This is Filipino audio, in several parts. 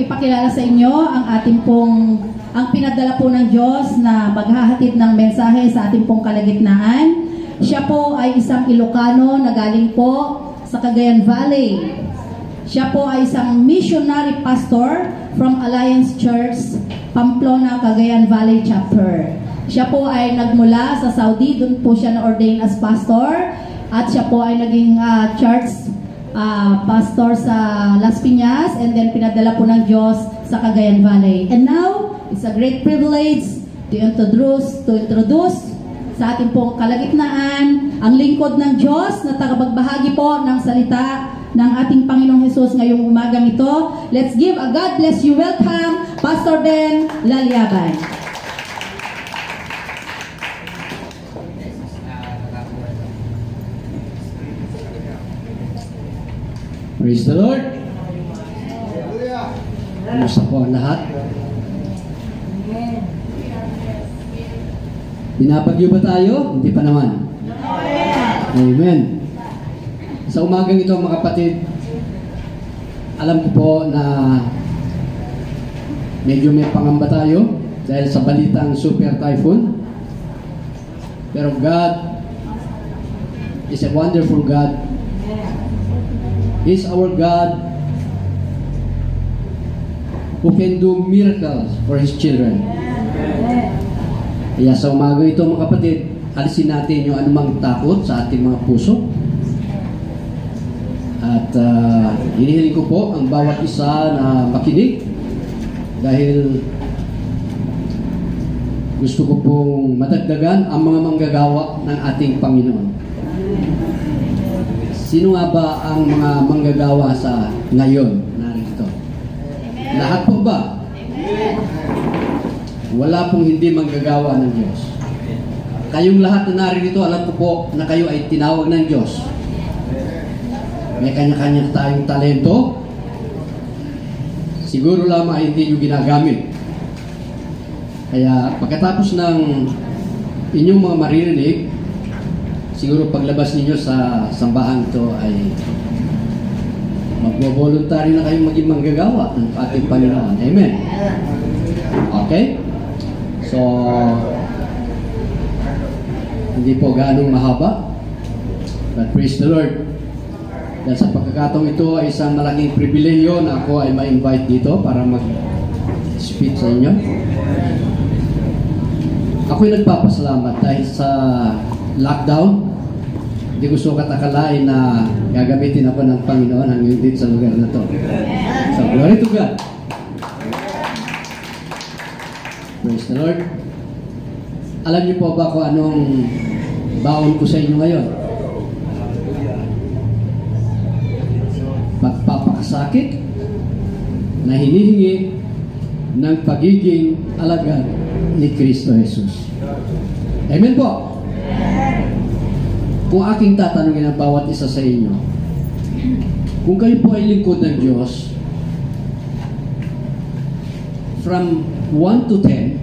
ipakilala sa inyo ang ang pinadala po ng Diyos na maghahatid ng mensahe sa ating pong kalagitnaan. Siya po ay isang Ilocano na galing po sa Cagayan Valley. Siya po ay isang missionary pastor from Alliance Church, Pamplona, Cagayan Valley Chapter. Siya po ay nagmula sa Saudi, doon po siya na-ordain as pastor. At siya po ay naging church pastor sa Las Piñas, and then pinadala po ng Diyos sa Cagayan Valley. And now, it's a great privilege to introduce sa ating pong kalagitnaan ang lingkod ng Diyos na tagapagbahagi po ng salita ng ating Panginoong Hesus ngayong umagang ito. Let's give a God bless you welcome, Pastor Ben Laliabay. Praise the Lord. Kumusta po ang lahat? Binabagyo ba tayo? Hindi pa naman. Amen. Sa umagang ito mga kapatid, alam ko po na medyo may pangamba tayo dahil sa balitang super typhoon. Pero God is a wonderful God. He is our God who can do miracles for His children. Kaya sa umaga ito mga kapatid, alisin natin yung anumang takot sa ating mga puso. At hinihiling ko po ang bawat isa na makinig dahil gusto ko pong madagdagan ang mga manggagawa ng ating Panginoon. Sino nga ba ang mga manggagawa sa ngayon narito? Lahat po ba? Wala pong hindi manggagawa ng Diyos. Kayong lahat na narito, alam ko po na kayo ay tinawag ng Diyos. May kanya-kanya tayong talento. Siguro lamang ay hindi nyo ginagamit. Kaya pagkatapos ng inyong mga maririnig, siguro paglabas ninyo sa sambahan ito ay magbo-voluntary na kayong maging manggagawa ng ating Panginoon. Amen. Okay? So, hindi po ganong mahaba. But praise the Lord. Dahil sa pagkakataong ito ay isang malaking pribileyo na ako ay ma-invite dito para mag-speak sa inyo. Ako'y nagpapasalamat dahil sa lockdown. Hindi ko sukat akalain na gagamitin ako ng Panginoon hanggang dito sa lugar na to. So, glory to God. Praise the Lord. Alam niyo po ba kung anong baon ko sa inyo ngayon? Pagpapakasakit na hinihingi ng pagiging alagad ni Kristo Jesus. Amen po. Kung aking tatanungin ang bawat isa sa inyo, kung kayo po ay lingkod ng Diyos, from 1 to 10,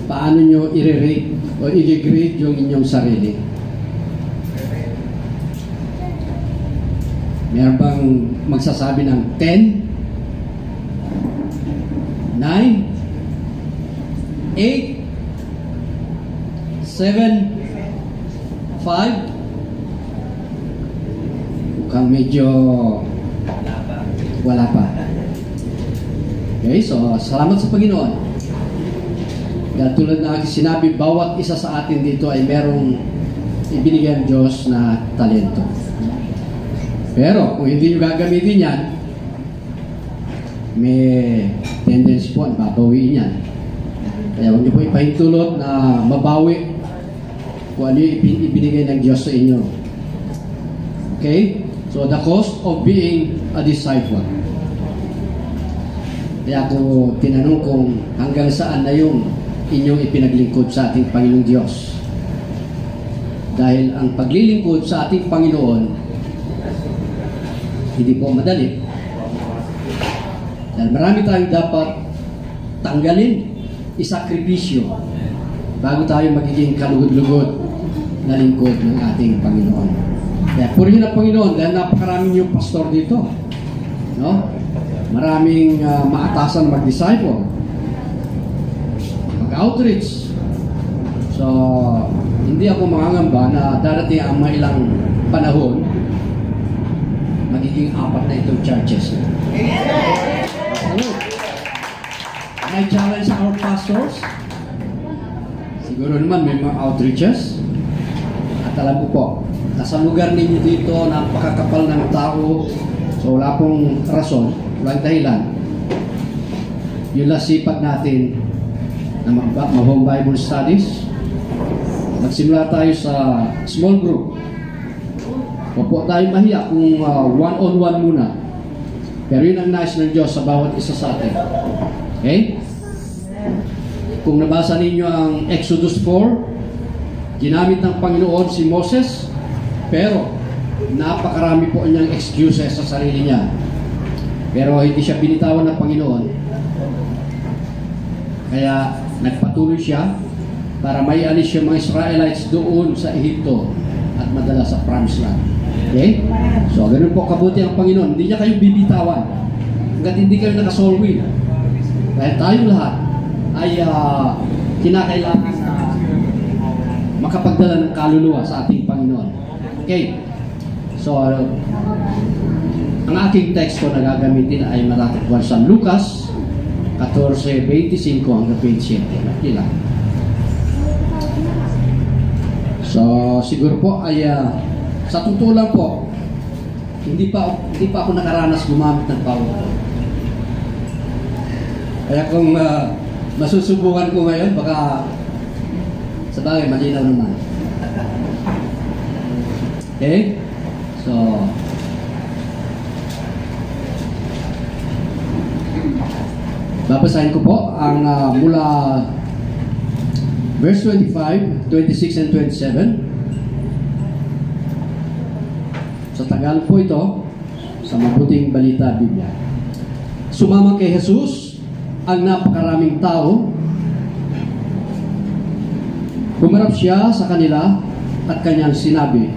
paano nyo i-rate o i-grade yung inyong sarili? Meron bang magsasabi ng 10? 9? 8? 7? 5? Mukhang medyo wala pa. Okay, so salamat sa Panginoon. Dahil tulad na aking sinabi, bawat isa sa atin dito ay merong ibinigay ang Diyos na talento. Pero kung hindi nyo gagamitin yan, may tendency po na babawiin yan. Kaya huwag nyo po ipahintulot na mabawi kung ano yung ibinigay ng Diyos sa inyo. Okay? So the cost of being a disciple. Kaya ako tinanong kung hanggang saan na yung inyong ipinaglingkod sa ating Panginoong Diyos. Dahil ang paglilingkod sa ating Panginoon, hindi po madali. Dahil marami tayong dapat tanggalin, isakripisyo, bago tayo magiging kalugod-lugod na lingkod ng ating Panginoon. Kaya purihin ang Panginoon dahil napakarami niyong pastor dito. No? Maraming maatasan mag-disciple, mag-outreach. So, hindi ako mangangamba na darating ang mga ilang panahon, magiging 4 na itong churches. I challenge our pastors. Siguro naman may mga outreaches. At alam ko po, nasa lugar ninyo dito, napakakapal ng tao. So wala pong rason, walang dahilan. Yung lasipag natin na mag-home Bible studies. Magsimula tayo sa small group. Huwag po tayo mahiya kung one-on-one muna. Pero yun ang nais ng Diyos sa bawat isa sa atin. Okay? Kung nabasa ninyo ang Exodus 4, ginamit ng Panginoon si Moses, pero napakarami po niyang excuses sa sarili niya. Pero hindi siya binitawan ng Panginoon. Kaya nagpatuloy siya para may alis yung mga Israelites doon sa Ehipto at madala sa Promised Land. Okay? So, ganun po kabuti ang Panginoon. Hindi niya kayo bibitawan hanggat hindi kayo nakasolwin. Dahil tayong lahat ay kinakailangan na makapagdala ng kaluluwa sa ating Panginoon. Okay? So, ang aking text ko na gagamitin ay matatagpuan sa Lucas 14:25 hanggang 27. Nakila. So, siguro po ay sa totoo lang po, hindi pa ako nakaranas gumamit ng PowerPoint. Kaya kung masusubukan ko ngayon, baka sa bagay, malinaw naman. Okay? So, babasahin ko po ang mula verse 25, 26, and 27. Sa Tagalog po ito, sa Mabuting Balita Biblia. Sumama kay Jesus ang napakaraming tao. Humarap siya sa kanila at kanyang sinabi,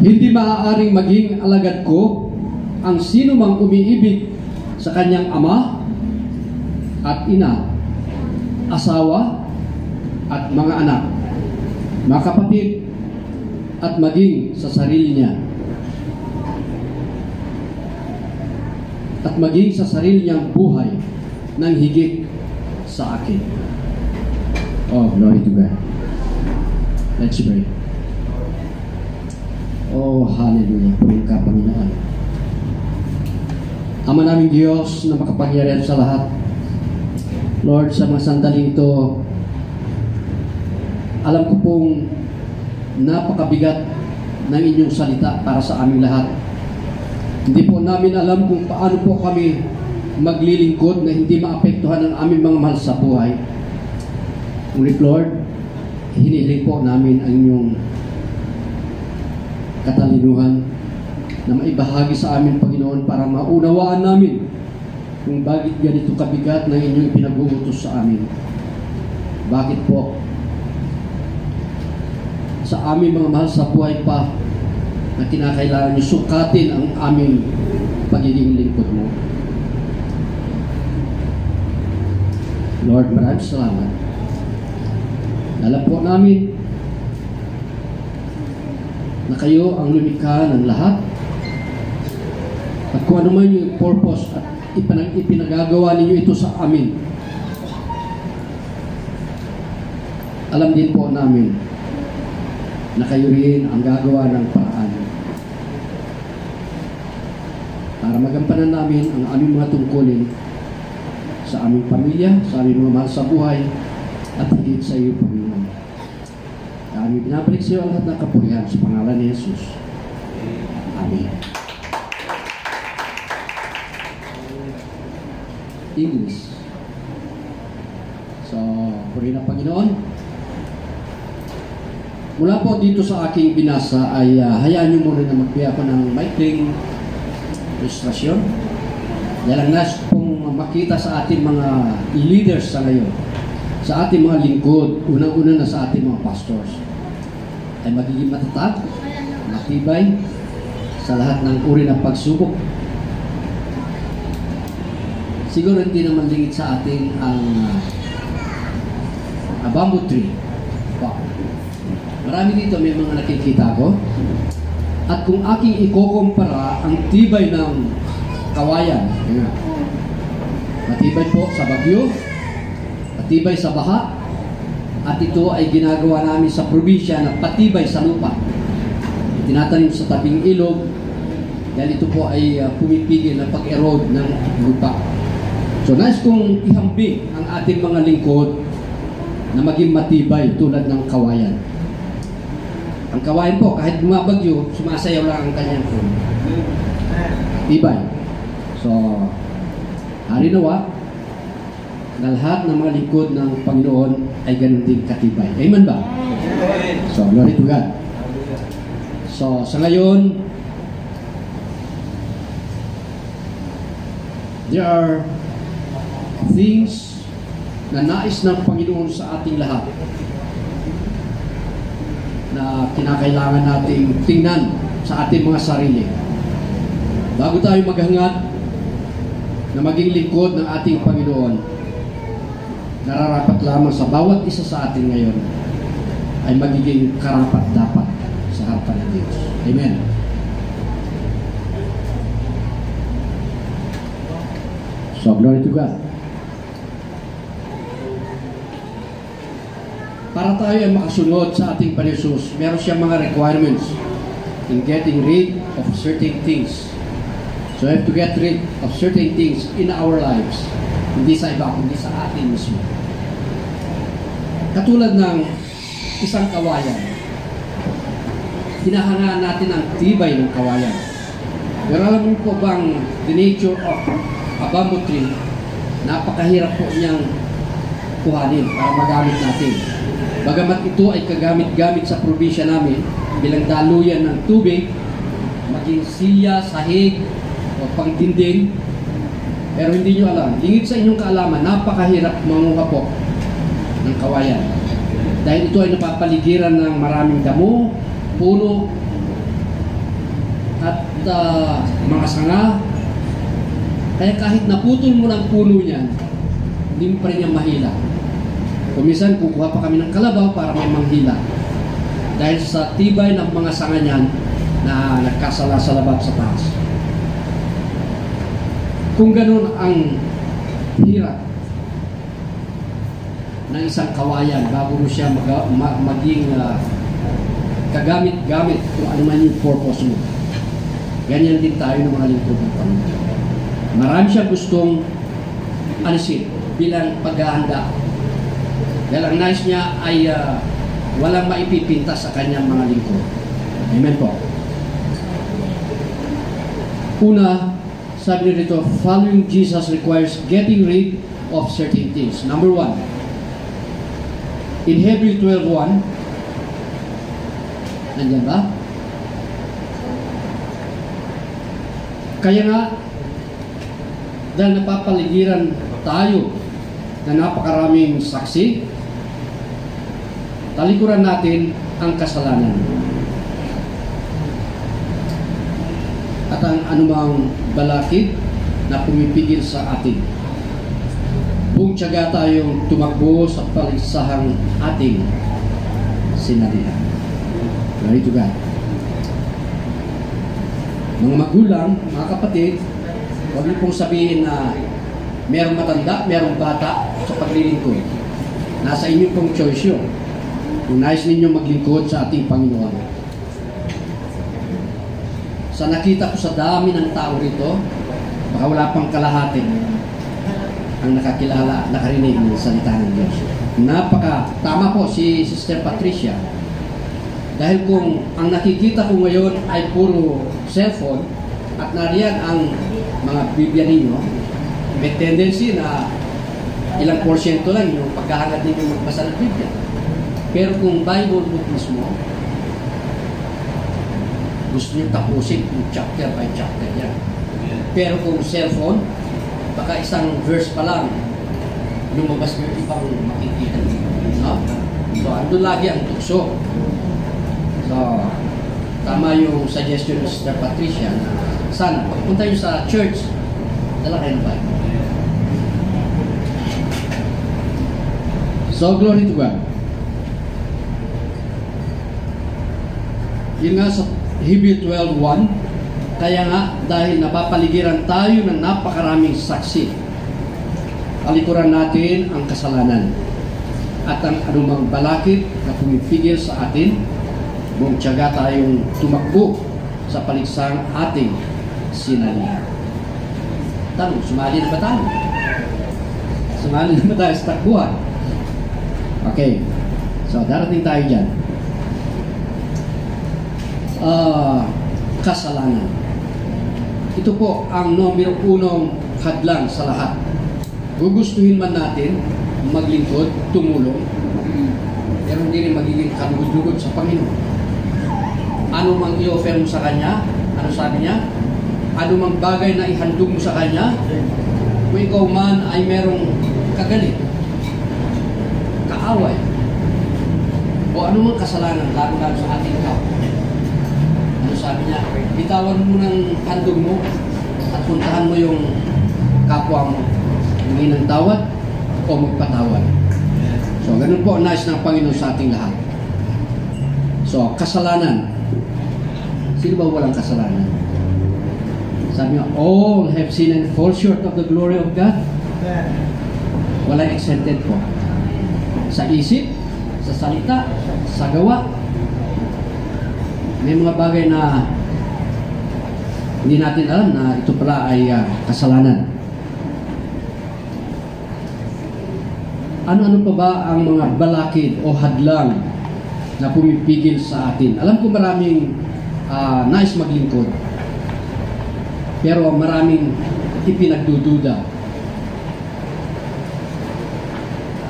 "Hindi maaaring maging alagad ko ang sino mang umiibig sa kanyang ama at ina, asawa at mga anak, mga kapatid, at maging sa sarili niya. At maging sa sarili niyang buhay ng higit sa akin." Oh, glory to God. Let's pray. Oh, hallelujah. Purihin ka, Panginoon. Ama naming Diyos na makapangyarihan sa lahat. Lord, sa mga sandaling ito, alam ko pong napakabigat ng inyong salita para sa aming lahat. Hindi po namin alam kung paano po kami maglilingkod na hindi maapektuhan ang aming mga mahal sa buhay. Ngunit Lord, hinihiling po namin ang inyong katalinuhan na maibahagi sa amin, Panginoon, para maunawaan namin kung bakit ganito kabigat ng inyong pinag-uutos sa amin. Bakit po sa aming mga mahal sa buhay pa na kinakailangan niyo sukatin ang aming pagiging lingkod mo. Lord, maraming salamat. Alam po namin na kayo ang lumikha ng lahat at kung ano man yung purpose at ipinagagawa ninyo ito sa amin. Alam din po namin na kayo rin ang gagawa ng paraan para magampanan namin ang aming mga tungkulin sa aming pamilya, sa aming mga mahal sa buhay, at higit sa iyo, Panginoon. Kami binabalik sa iyo ang lahat ng kapurihan sa pangalan ni Jesus. Amen. English. So, purihin ang Panginoon. Mula po dito sa aking binasa ay hayaan niyo muna na magbigay ako ng maikling ilustrasyon. Dahil ang nais pong makita sa ating mga leaders sa ngayon, sa ating mga lingkod, unang-una na sa ating mga pastors, ay magiging matatag, matibay sa lahat ng uri ng pagsubok siguro hindi naman lingid sa atin ang bamboo tree. Wow. Marami dito, may mga nakikita ko. At kung aking ikukumpara ang tibay ng kawayan, matibay po sa bagyo, matibay sa baha, at ito ay ginagawa namin sa probinsya na patibay sa lupa. Tinatanim sa tabing ilog, dahil ito po ay pumipigil ng pag-erode ng lupa. So nais kong ihambing ang ating mga lingkod na maging matibay tulad ng kawayan. Ang kawayan po, kahit bumabagyo, sumasayaw lang ang kanyang puno. Tibay. So, hari nawa, na lahat ng mga lingkod ng Panginoon ay ganun din katibay. Amen ba? So, glory to God. So, sa ngayon, there are things na nais ng Panginoon sa ating lahat na kinakailangan nating tingnan sa ating mga sarili. Bago tayo maghangad na maging lingkod ng ating Panginoon, nararapat lamang sa bawat isa sa atin ngayon ay magiging karapat-dapat sa harapan ng Diyos. Amen. So, glory to God. Para tayo ay makasunod sa ating Panginoon, meron siyang mga requirements in getting rid of certain things. So, we have to get rid of certain things in our lives. Hindi sa iba, kundi sa atin mismo. Katulad ng isang kawayan. Hinahangaan natin ang tibay ng kawayan. Pero alam mo po bang the nature of a bamboo tree, napakahirap po niyang kuhanin para magamit natin. Bagamat ito ay kagamit-gamit sa probinsya namin bilang daluyan ng tubig, maging silya, sahig, o pangdinding, pero hindi nyo alam, lingid sa inyong kaalaman, napakahirap manguha po ng kawayan. Dahil ito ay napapaligiran ng maraming damo, puno, at mga sanga. Kaya kahit naputol mo ng puno niyan, hindi mo pa rin niyang mahila. Kumisan, kukuha pa kami ng kalabaw para may manghila. Dahil sa tibay ng mga sanga niyan na nagkasala-salabat sa taas. Kung ganun ang hirap ng isang kawayan bago mo siya maging kagamit-gamit kung ano man yung purpose mo. Ganyan din tayo ng mga lingkod ng Panginoon. Marami siyang gustong alisin bilang paghahanda. Dahil ang nais niya ay walang maipipinta sa kanyang mga lingkod. Amen po. Una, sabi nito, following Jesus requires getting rid of certain things. Number 1, in Hebrews 12:1, nandiyan ba? Kaya nga, dahil napapaligiran tayo na napakaraming saksi, talikuran natin ang kasalanan. At ang anumang balakid na pumipigil sa atin. Buong tiyaga tayong tumakbo sa palisahang ating sinalihan. Glory to God. Mga magulang, mga kapatid, huwag niyo pong sabihin na merong matanda, merong bata sa paglilingkod. Nasa inyo pong choice yun. Kung nais ninyo maglingkod sa ating Panginoon. Sa nakita ko sa dami ng tao rito, baka wala pang kalahati ang nakakilala, nakarinig ng salita ng Diyos. Tama po si Sister Patricia. Dahil kung ang nakikita ko ngayon ay puro cellphone at nariyan ang mga Biblia ninyo, may tendency na ilang porsyento lang yung pagkahangad ninyo magbasa ng Biblia. Pero kung Bible book mismo, gusto nyo tapusin yung chapter by chapter yan. Pero kung cellphone, baka isang verse pa lang lumabas mo yung ibang makikita nyo. No? So, ando lagi ang tukso. So, tama yung suggestion ni Sister Patricia na sana, pagpunta nyo sa church, dala kayo ng Bible. So, glory to God. Yun nga sa Hebrew 12:1, kaya nga dahil napapaligiran tayo ng napakaraming saksi, alikuran natin ang kasalanan at ang anumang balakid na pumipigil sa atin, buong tiyaga tayong tumakbo sa paligsang ating sinalihan. Tanong, sumali na ba tayo? Sumali na ba tayo sa takbuhan? Okay. So, darating tayo dyan. Kasalanan. Ito po ang numero unong hadlang sa lahat. Gugustuhin man natin maglingkod, tumulong, pero hindi rin magiging kalugod-lugod sa Panginoon. Ano mang i-offer mo sa Kanya, ano sabi niya? Ano mang bagay na ihandog mo sa Kanya, kung ikaw man ay merong kagalit, kaaway, o ano mang kasalanan, lalo-lalo sa ating kapwa. Ano sabi niya? Bitawan mo ng handog mo at puntahan mo yung kapwa mo. Humingi ng tawad o magpatawad. So, ganun po ang nais ng Panginoon sa ating lahat. So, kasalanan. Sino ba walang kasalanan? Sabi niya, all have sinned and fall short of the glory of God. Walang exempted po. Sa isip, sa salita, sa gawa. May mga bagay na hindi natin alam na ito pala ay kasalanan. Ano-ano pa ba ang mga balakid o hadlang na pumipigil sa atin? Alam ko maraming nais maglingkod, pero maraming ipinagdududa.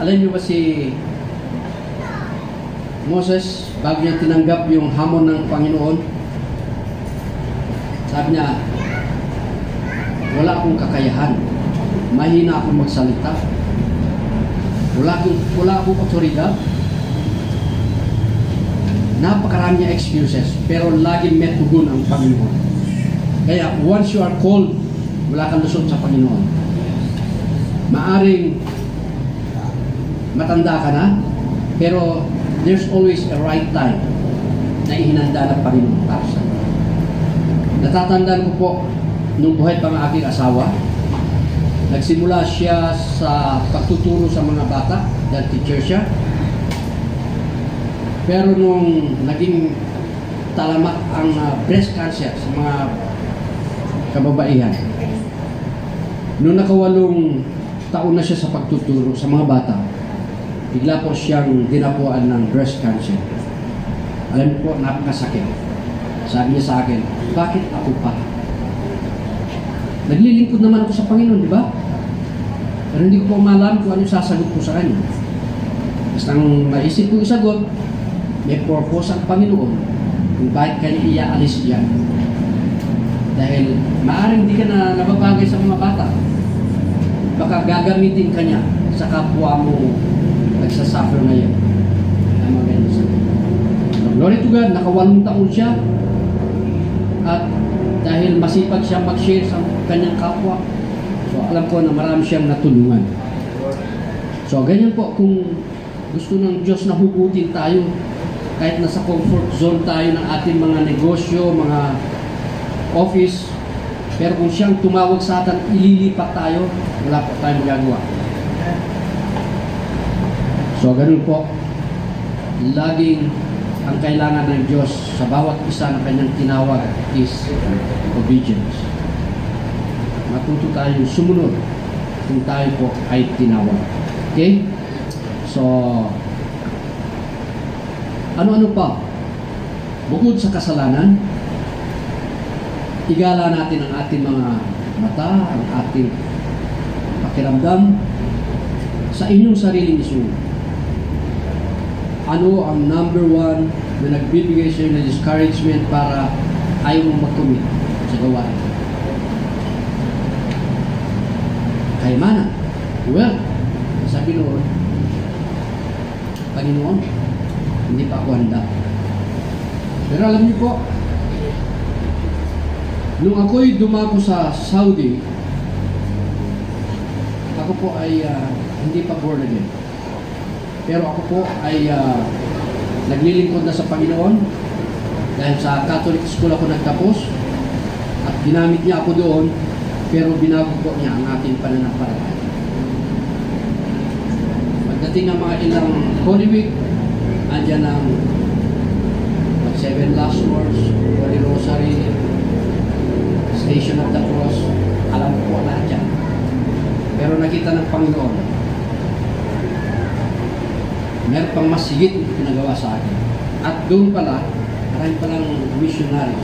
Alam niyo ba si Moses, bago niya tinanggap yung hamon ng Panginoon, sabi niya, wala akong kakayahan, mahina akong magsalita, wala akong otoridad. Napakarami niya excuses, pero laging may tugon ang Panginoon. Kaya once you are called, wala kang lusot sa Panginoon. Maaring matanda ka na, pero there's always a right time na ihinanda ng Panginoon para sa iyo. Natatandaan ko po, nung buhay pa ng aking asawa, nagsimula siya sa pagtuturo sa mga bata, dahil teacher siya. Pero nung naging talamak ang breast cancer sa mga kababaihan, nung nakawalong taon na siya sa pagtuturo sa mga bata, bigla po siyang dinapuan ng breast cancer. Alam po, napakasakit. Sabi niya sa akin, bakit ako pa? Naglilingkod naman ako sa Panginoon, di ba? Pero hindi ko po malam kung ano sasagot ko sa kanya. Basta ang maisip kong isagot, may purpose ang Panginoon kung bakit kanya iaalis diyan. Dahil maaaring di ka na nababagay sa mga bata. Baka gagamitin ka niya sa kapwa mo nagsasuffer na yan. Ay maganda sa glory to God, nakawalong taon siya. At dahil masipag siya mag-share sa kanyang kapwa, so alam ko na marami siyang natulungan. So ganyan po, kung gusto ng Diyos na hugutin tayo, kahit nasa comfort zone tayo ng ating mga negosyo, mga office, pero kung siyang tumawag sa atin, ililipat tayo, wala po tayong magagawa. So ganun po, laging ang kailangan ng Diyos sa bawat isa na kanyang tinawag is obedience. Matuto tayong sumunod kung tayo po ay tinawag. Okay? So, ano-ano pa? Bukod sa kasalanan, igala natin ang ating mga mata, ang ating pakiramdam sa inyong sariling isuno. Ano ang number one na nagbibigay sa iyo ng discouragement para ayaw mong mag-commit sa gawain? Kayamanan. Well, sabi noon, Panginoon, hindi pa ako handa. Pero alam niyo po, nung ako'y dumako sa Saudi, ako po ay hindi pa born again. Pero ako po ay naglilingkod na sa Panginoon dahil sa Catholic school ako nagtapos at ginamit niya ako doon, pero binago po niya ang ating pananampalataya. Pagdating ng mga ilang Holy Week, andyan ang 7 Last Words, Holy Rosary, Station of the Cross, alam ko po lahat yan. Pero nakita ng Panginoon, meron pang mas higit na pinagawa sa akin. At doon pala, marami palang missionaries,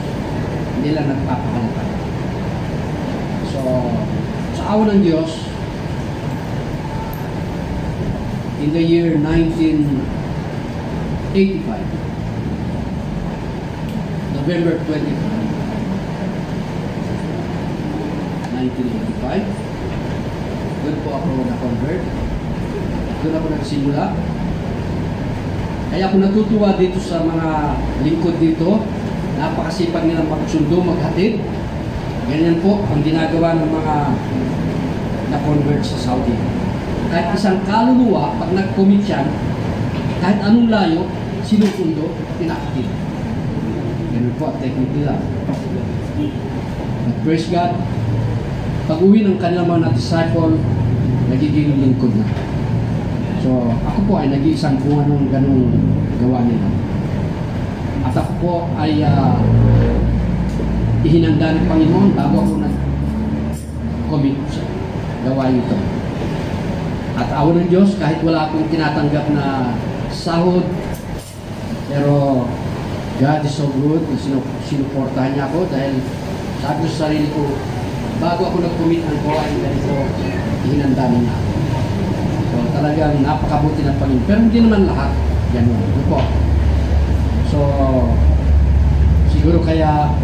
hindi lang nagpapakalata. So, sa awa ng Diyos, in the year 1985, November 25, 1985, doon po ako na-convert. Doon ako nagsimula. Kaya ako natutuwa dito sa mga lingkod dito. Napakasipag nilang magsundo, maghatid. Ganyan po ang ginagawa ng mga na-convert sa Saudi. Kahit isang kaluluwa, pag nag-commit yan, kahit anong layo, sinusundo, pinakatid. Ganun po ang technique nila. But praise God, pag uwi ng kanilang mga disciple, nagiging lingkod na. So, ako po ay nag-iisang kung anong ganung gawa nila. At ako po ay ihinanda ng Panginoon bago ako nag-commit sa gawain ito. At awa ng Diyos, kahit wala akong tinatanggap na sahod, pero God is so good, sinuportahan niya ako dahil sabi ko sa sarili ko, bago ako nag-commit ng gawain ganito, ihinanda niya ako. So talagang napakabuti ng Panginoon. Pero hindi naman lahat ganun. Ito po. So, siguro kaya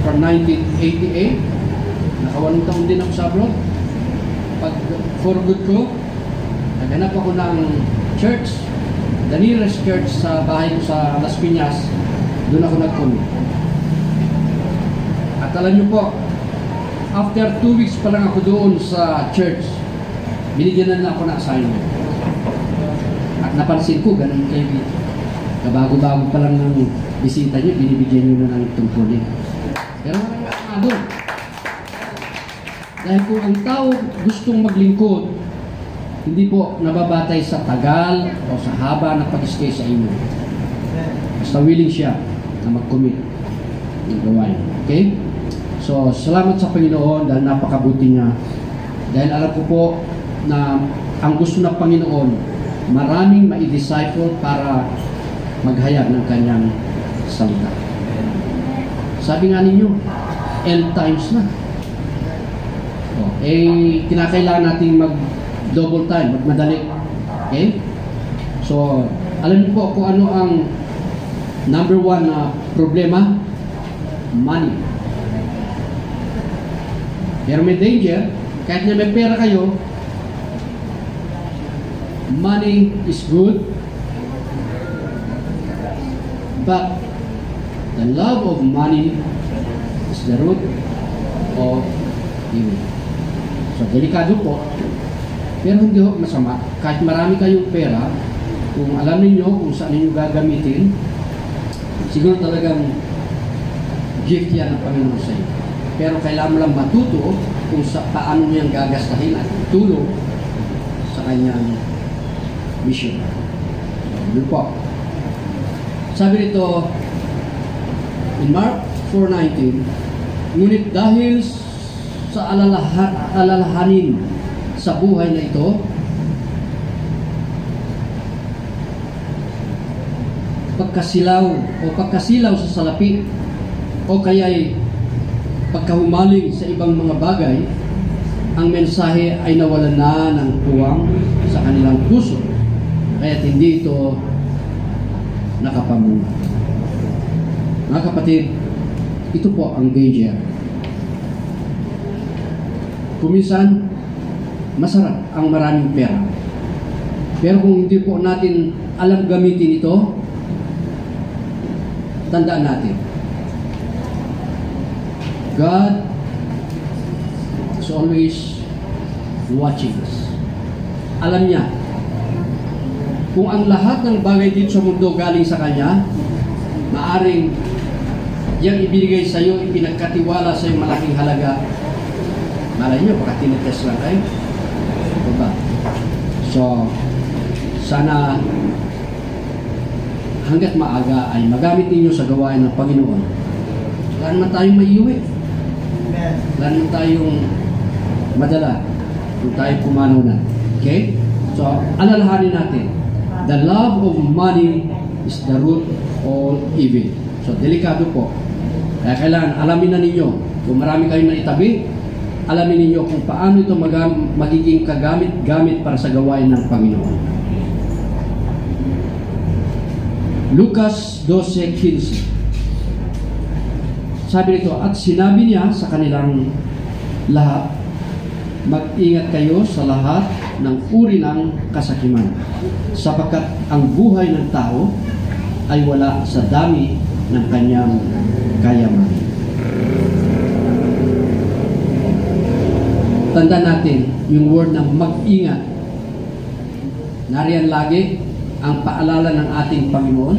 from 1988, naka-1 taon din ako sa abroad. Pag for good ko, naghanap ako ng church, the nearest church sa bahay ko sa Las Piñas, doon ako nag-commit. At alam niyo po, after 2 weeks pa lang ako doon sa church, binigyan na ako ng assignment. At napansin ko, ganun kayo dito. Kabago-bago pa lang ng bisita niyo, binibigyan niyo na ng tungkulin. Pero walang nga doon. Dahil kung ang tao gustong maglingkod, hindi po nababatay sa tagal o sa haba ng pag-stay sa inyo. Basta willing siya na mag-commit ng gawain. Okay? So, salamat sa Panginoon dahil napakabuti niya. Dahil alam ko po na ang gusto ng Panginoon, maraming ma-disciple para maghayag ng kanyang salita. Sabi nga ninyo, end times na. Kinakailangan natin mag-double time, magmadali. Okay? So, alam niyo po kung ano ang number 1 na problema? Money. Pero may danger, kahit na may pera kayo, money is good, but the love of money is the root of evil. So, delikado po, pero hindi ho masama. Kahit marami kayong pera, kung alam niyo kung saan niyo gagamitin, siguro talagang gift yan ng Panginoon sa iyo. Pero kailangan mo lang matuto kung paano niyang gagastahin at tulong sa kanyang mission. Yun po. Sabi nito, in Mark 4:19, ngunit dahil sa alalahanin sa buhay na ito, pagkasilaw sa salapi, o kaya'y pagkahumaling sa ibang mga bagay, ang mensahe ay nawalan na ng tuwang sa kanilang puso, kaya't hindi ito nakapamunga. Mga kapatid, ito po ang danger. Kuminsan, masarap ang maraming pera. Pero kung hindi po natin alam gamitin ito, tandaan natin, God is always watching us. Alam niya kung ang lahat ng bagay dito sa mundo galing sa Kanya, maaring yung ibinigay sa iyo, ipinagkatiwala sa iyo malaking halaga. Malay nyo, baka tinitest lang kayo. Diba? So, sana hanggat maaga ay magamit ninyo sa gawain ng Panginoon. Wala naman tayong maiuwi. Wala naman tayong madala kung tayo pumanaw na. Okay? So, alalahanin natin. The love of money is the root of all evil. So, delikado po. Kaya kailangan alamin na ninyo. Kung marami kayong naitabi, alamin ninyo kung paano ito magiging kagamit-gamit para sa gawain ng Panginoon. Lucas 12:15. Sabi nito, at sinabi niya sa kanilang lahat, mag-ingat kayo sa lahat ng uri ng kasakiman, sapagkat ang buhay ng tao ay wala sa dami ng kanyang kayaman. Tandaan natin yung word na mag-ingat. Nariyan lagi ang paalala ng ating Panginoon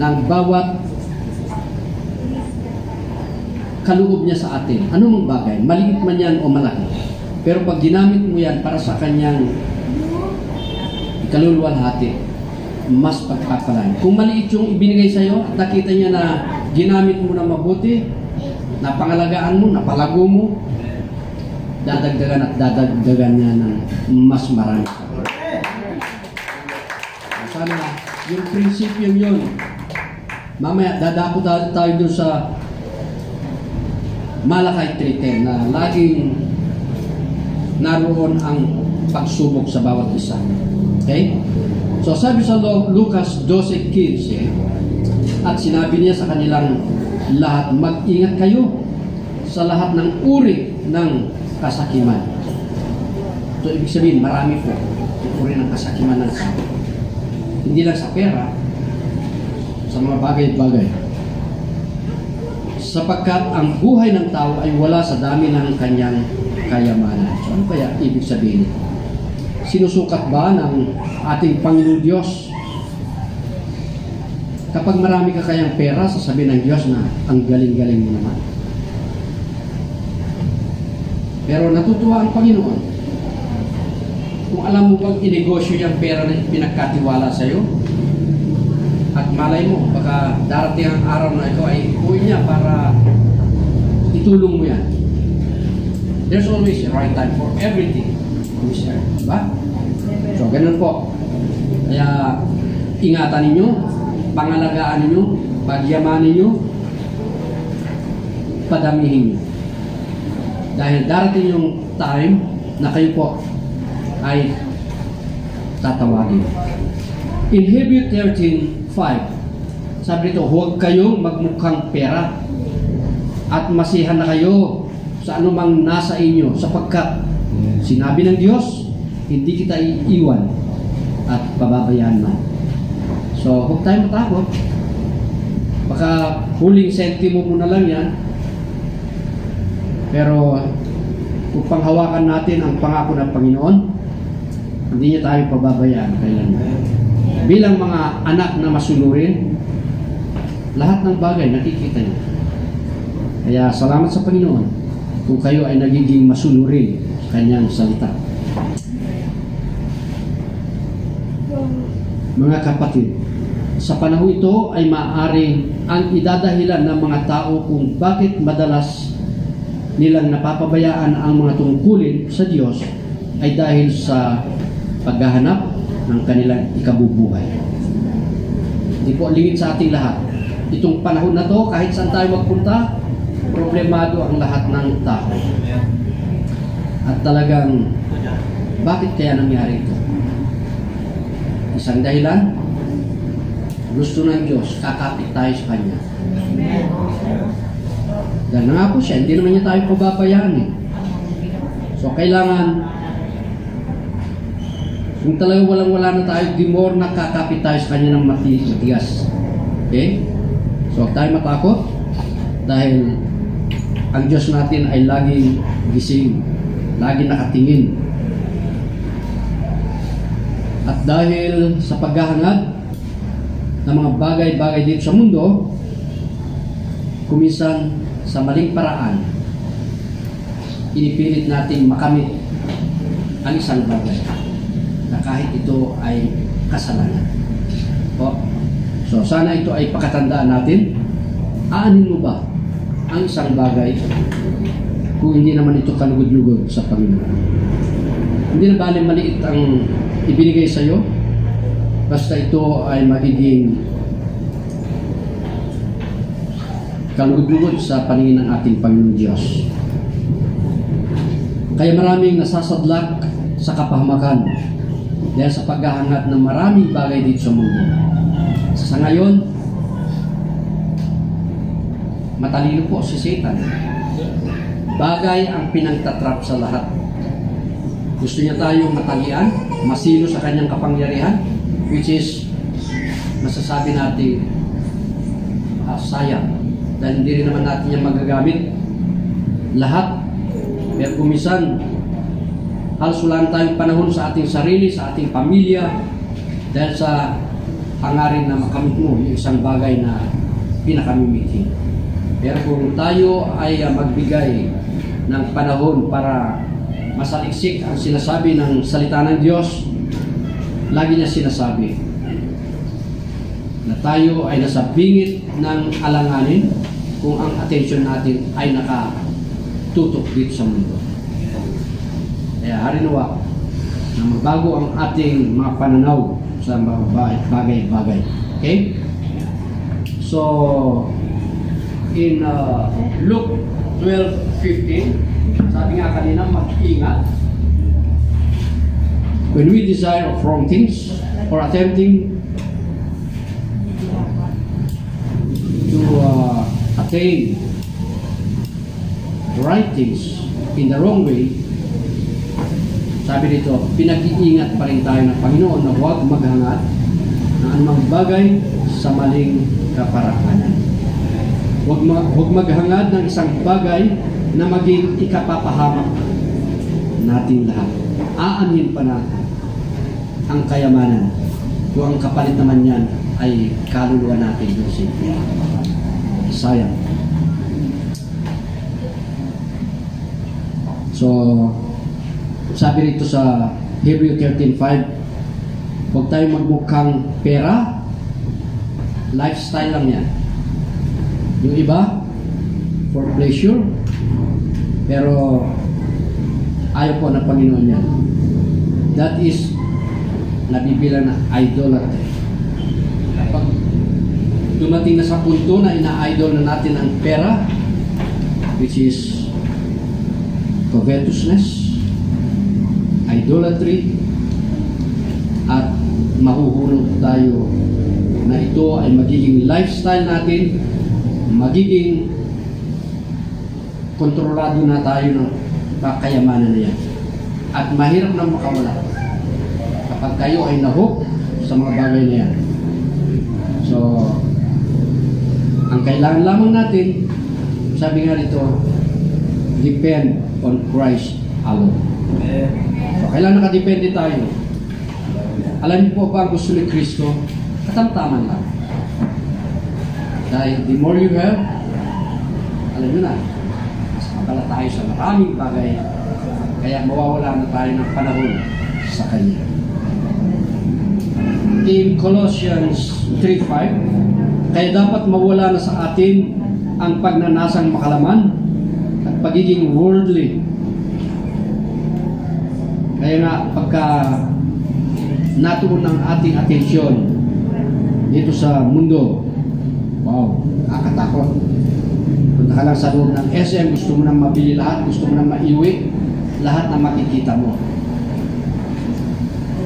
ng bawat kaloob niya sa atin. Anong bagay? Maliit man yan o malaki. Pero pag ginamit mo yan para sa kanyang ikaluluwalhati, mas pagpapalaan. Kung maliit yung ibinigay sa iyo, nakita niya na ginamit mo na mabuti, napangalagaan mo, napalago mo, dadagdagan at dadagdagan niya ng mas marami. Sana yung prinsipyo yun, mamaya dadako tayo dun sa Malakay 3:10 na laging naroon ang pagsubok sa bawat isa. Okay? So sabi sa Lucas 12:15, at sinabi niya sa kanilang lahat, mag-ingat kayo sa lahat ng uri ng kasakiman. So ibig sabihin, marami po yung uri ng kasakiman ng tao. Hindi lang sa pera, sa mga bagay-bagay. Sapagkat ang buhay ng tao ay wala sa dami ng kanyang kayamanan. So ano kaya ibig sabihin? Sinusukat ba ng ating Panginoon Diyos? Kapag marami ka kayang pera, sasabihin ng Diyos na ang galing-galing mo naman. Pero natutuwa ang Panginoon. Kung alam mo bang inegosyo yung pera na pinagkatiwala sa iyo, at malay mo, baka darating ang araw na ito ay uwi niya para itulong mo yan. There's always a right time for everything. Diba? So, ganun po. Kaya, ingatan ninyo, pangalagaan ninyo, pagyamanin ninyo, padamihin nyo. Dahil darating yung time na kayo po ay tatawagin. In Hebrews 13:5, sabi nito, huwag kayong magmukhang pera at masihan na kayo sa anumang nasa inyo, sapagkat sinabi ng Diyos, hindi kita iiwan at pababayaan man. So, huwag tayong matakot. Baka huling sentimo mo na lang yan. Pero kung panghawakan natin ang pangako ng Panginoon, hindi niya tayo pababayaan kailanman. Bilang mga anak na masunurin, lahat ng bagay nakikita niya. Kaya salamat sa Panginoon kung kayo ay nagiging masunurin sa kanyang salita. Mga kapatid, sa panahon ito ay maaaring ang idadahilan ng mga tao kung bakit madalas nilang napapabayaan ang mga tungkulin sa Diyos ay dahil sa paghahanap ng kanilang ikabubuhay. Hindi po lingid sa ating lahat. Itong panahon na to, kahit saan tayo magpunta, problemado ang lahat ng tao. At talagang, bakit kaya nangyari ito? Isang dahilan, gusto ng Diyos, kakapit tayo sa Kanya. Dahil na nga po siya, hindi naman niya tayo pababayaan eh. So, kailangan, kung talagang walang-wala na tayo, di more nakakapit tayo sa Kanya ng matigas. Okay? So, huwag tayo matakot dahil ang Diyos natin ay laging gising, laging nakatingin. At dahil sa paghahangad ng mga bagay-bagay dito sa mundo, kuminsan sa maling paraan, inipilit natin makamit ang isang bagay na kahit ito ay kasalanan. So sana ito ay pakatandaan natin. Aanin mo ba ang isang bagay kung hindi naman ito kalugod-lugod sa Panginoon? Hindi na bali maliit ang ibinigay sa iyo, basta ito ay magiging kalugod-lugod sa paningin ng ating Panginoon Diyos. Kaya maraming nasasadlak sa kapahamakan dahil sa paghahangad ng maraming bagay dito sa mundo. Sa ngayon, matalino po si Satan. Bagay ang pinagtatrap sa lahat. Gusto niya tayong matalian, masilo sa kanyang kapangyarihan, which is masasabi natin sayang dahil hindi rin naman natin yan magagamit lahat. Pero kumisan halos wala tayong panahon sa ating sarili, sa ating pamilya dahil sa hangarin na makamit mo yung isang bagay na pinakamimiti. Pero kung tayo ay magbigay ng panahon para masaliksik ang sinasabi ng salita ng Diyos, lagi niya sinasabi na tayo ay nasa bingit ng alanganin kung ang atensyon natin ay nakatutok dito sa mundo. Kaya harinawa na magbago ang ating mga pananaw sa mga bagay-bagay. Okay? So, in Luke 12:15, sabi nga kanina, mag-ingat. When we desire of wrong things or attempting to attain the right things in the wrong way, sabi dito, pinag-iingat pa rin tayo ng Panginoon na huwag maghangad ng anumang bagay sa maling kaparaanan. Huwag maghangad ng isang bagay na maging ikapapahamak natin lahat. Aanhin pa na ang kayamanan kung ang kapalit naman yan ay kaluluwa natin yung simple. Sayang. So, sabi rito sa Hebrew 13:5, huwag tayo magmukhang pera, lifestyle lang yan. Yung iba, for pleasure, pero ayaw po ng Panginoon yan. That is, nabibilang na idolatry. Kapag dumating na sa punto na ina-idol na natin ang pera, which is covetousness, idolatry, at mahuhulog tayo na ito ay magiging lifestyle natin, magiging kontrolado na tayo ng kayamanan na yan. At mahirap na makawala kapag kayo ay nahook sa mga bagay na yan. So, ang kailangan lamang natin, sabi nga dito, depend on Christ alone. So, kailangan nakadepende tayo. Alam niyo po ba ang gusto ni Kristo? Katamtaman lang. Dahil the more you have, alam niyo na, mas mabala tayo sa maraming bagay, kaya mawawala na tayo ng panahon sa Kanya. In Colossians 3:5, kaya dapat mawala na sa atin ang pagnanasang makalaman at pagiging worldly. Kaya nga, pagka natuon ang ating atensyon dito sa mundo, wow, nakakatakot. Punta ka lang sa loob ng SM, gusto mo nang mabili lahat, gusto mo nang maiwi lahat na makikita mo.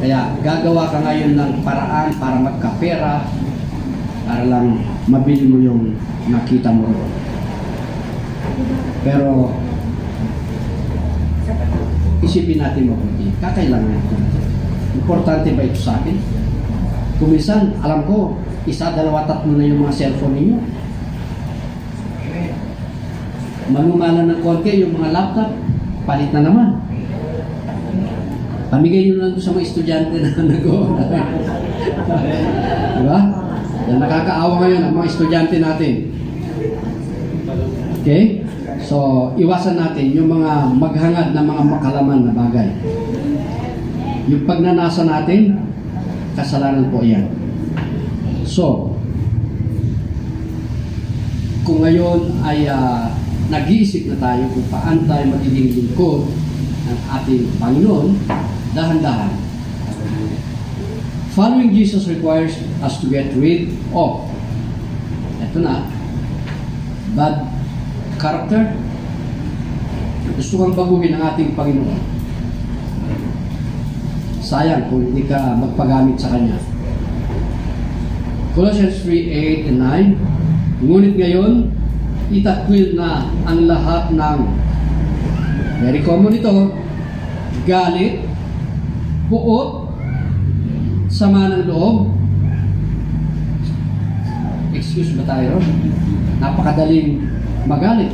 Kaya gagawa ka ngayon ng paraan para magkapera, para lang mabili mo yung nakita mo ron. Pero isipin natin mabuti, kakailangan ito. Importante ba ito sa akin? Kung minsan, alam ko, 1, 2, 3 na yung mga cellphone ninyo. Manumala ng konti yung mga laptop, palit na naman. Pamigay nyo lang sa mga estudyante na nag-o-online. Diba? Yan, nakakaawa ngayon ang mga estudyante natin. Okay? So, iwasan natin yung mga maghangad na mga makalaman na bagay. Yung pagnanasa natin, kasalanan po yan. So, kung ngayon ay nag-iisip na tayo kung paano tayo magiging lingkod ng ating Panginoon, dahan-dahan. Following Jesus requires us to get rid of, eto na, bad character. Gusto kang baguhin ang ating Panginoon. Sayang kung hindi ka magpagamit sa Kanya. Colossians 3:8 and 9. Ngunit ngayon, itakwil na ang lahat ng, very common ito, galit, puot, sama ng loob. Excuse ba tayo? Napakadaling magalit.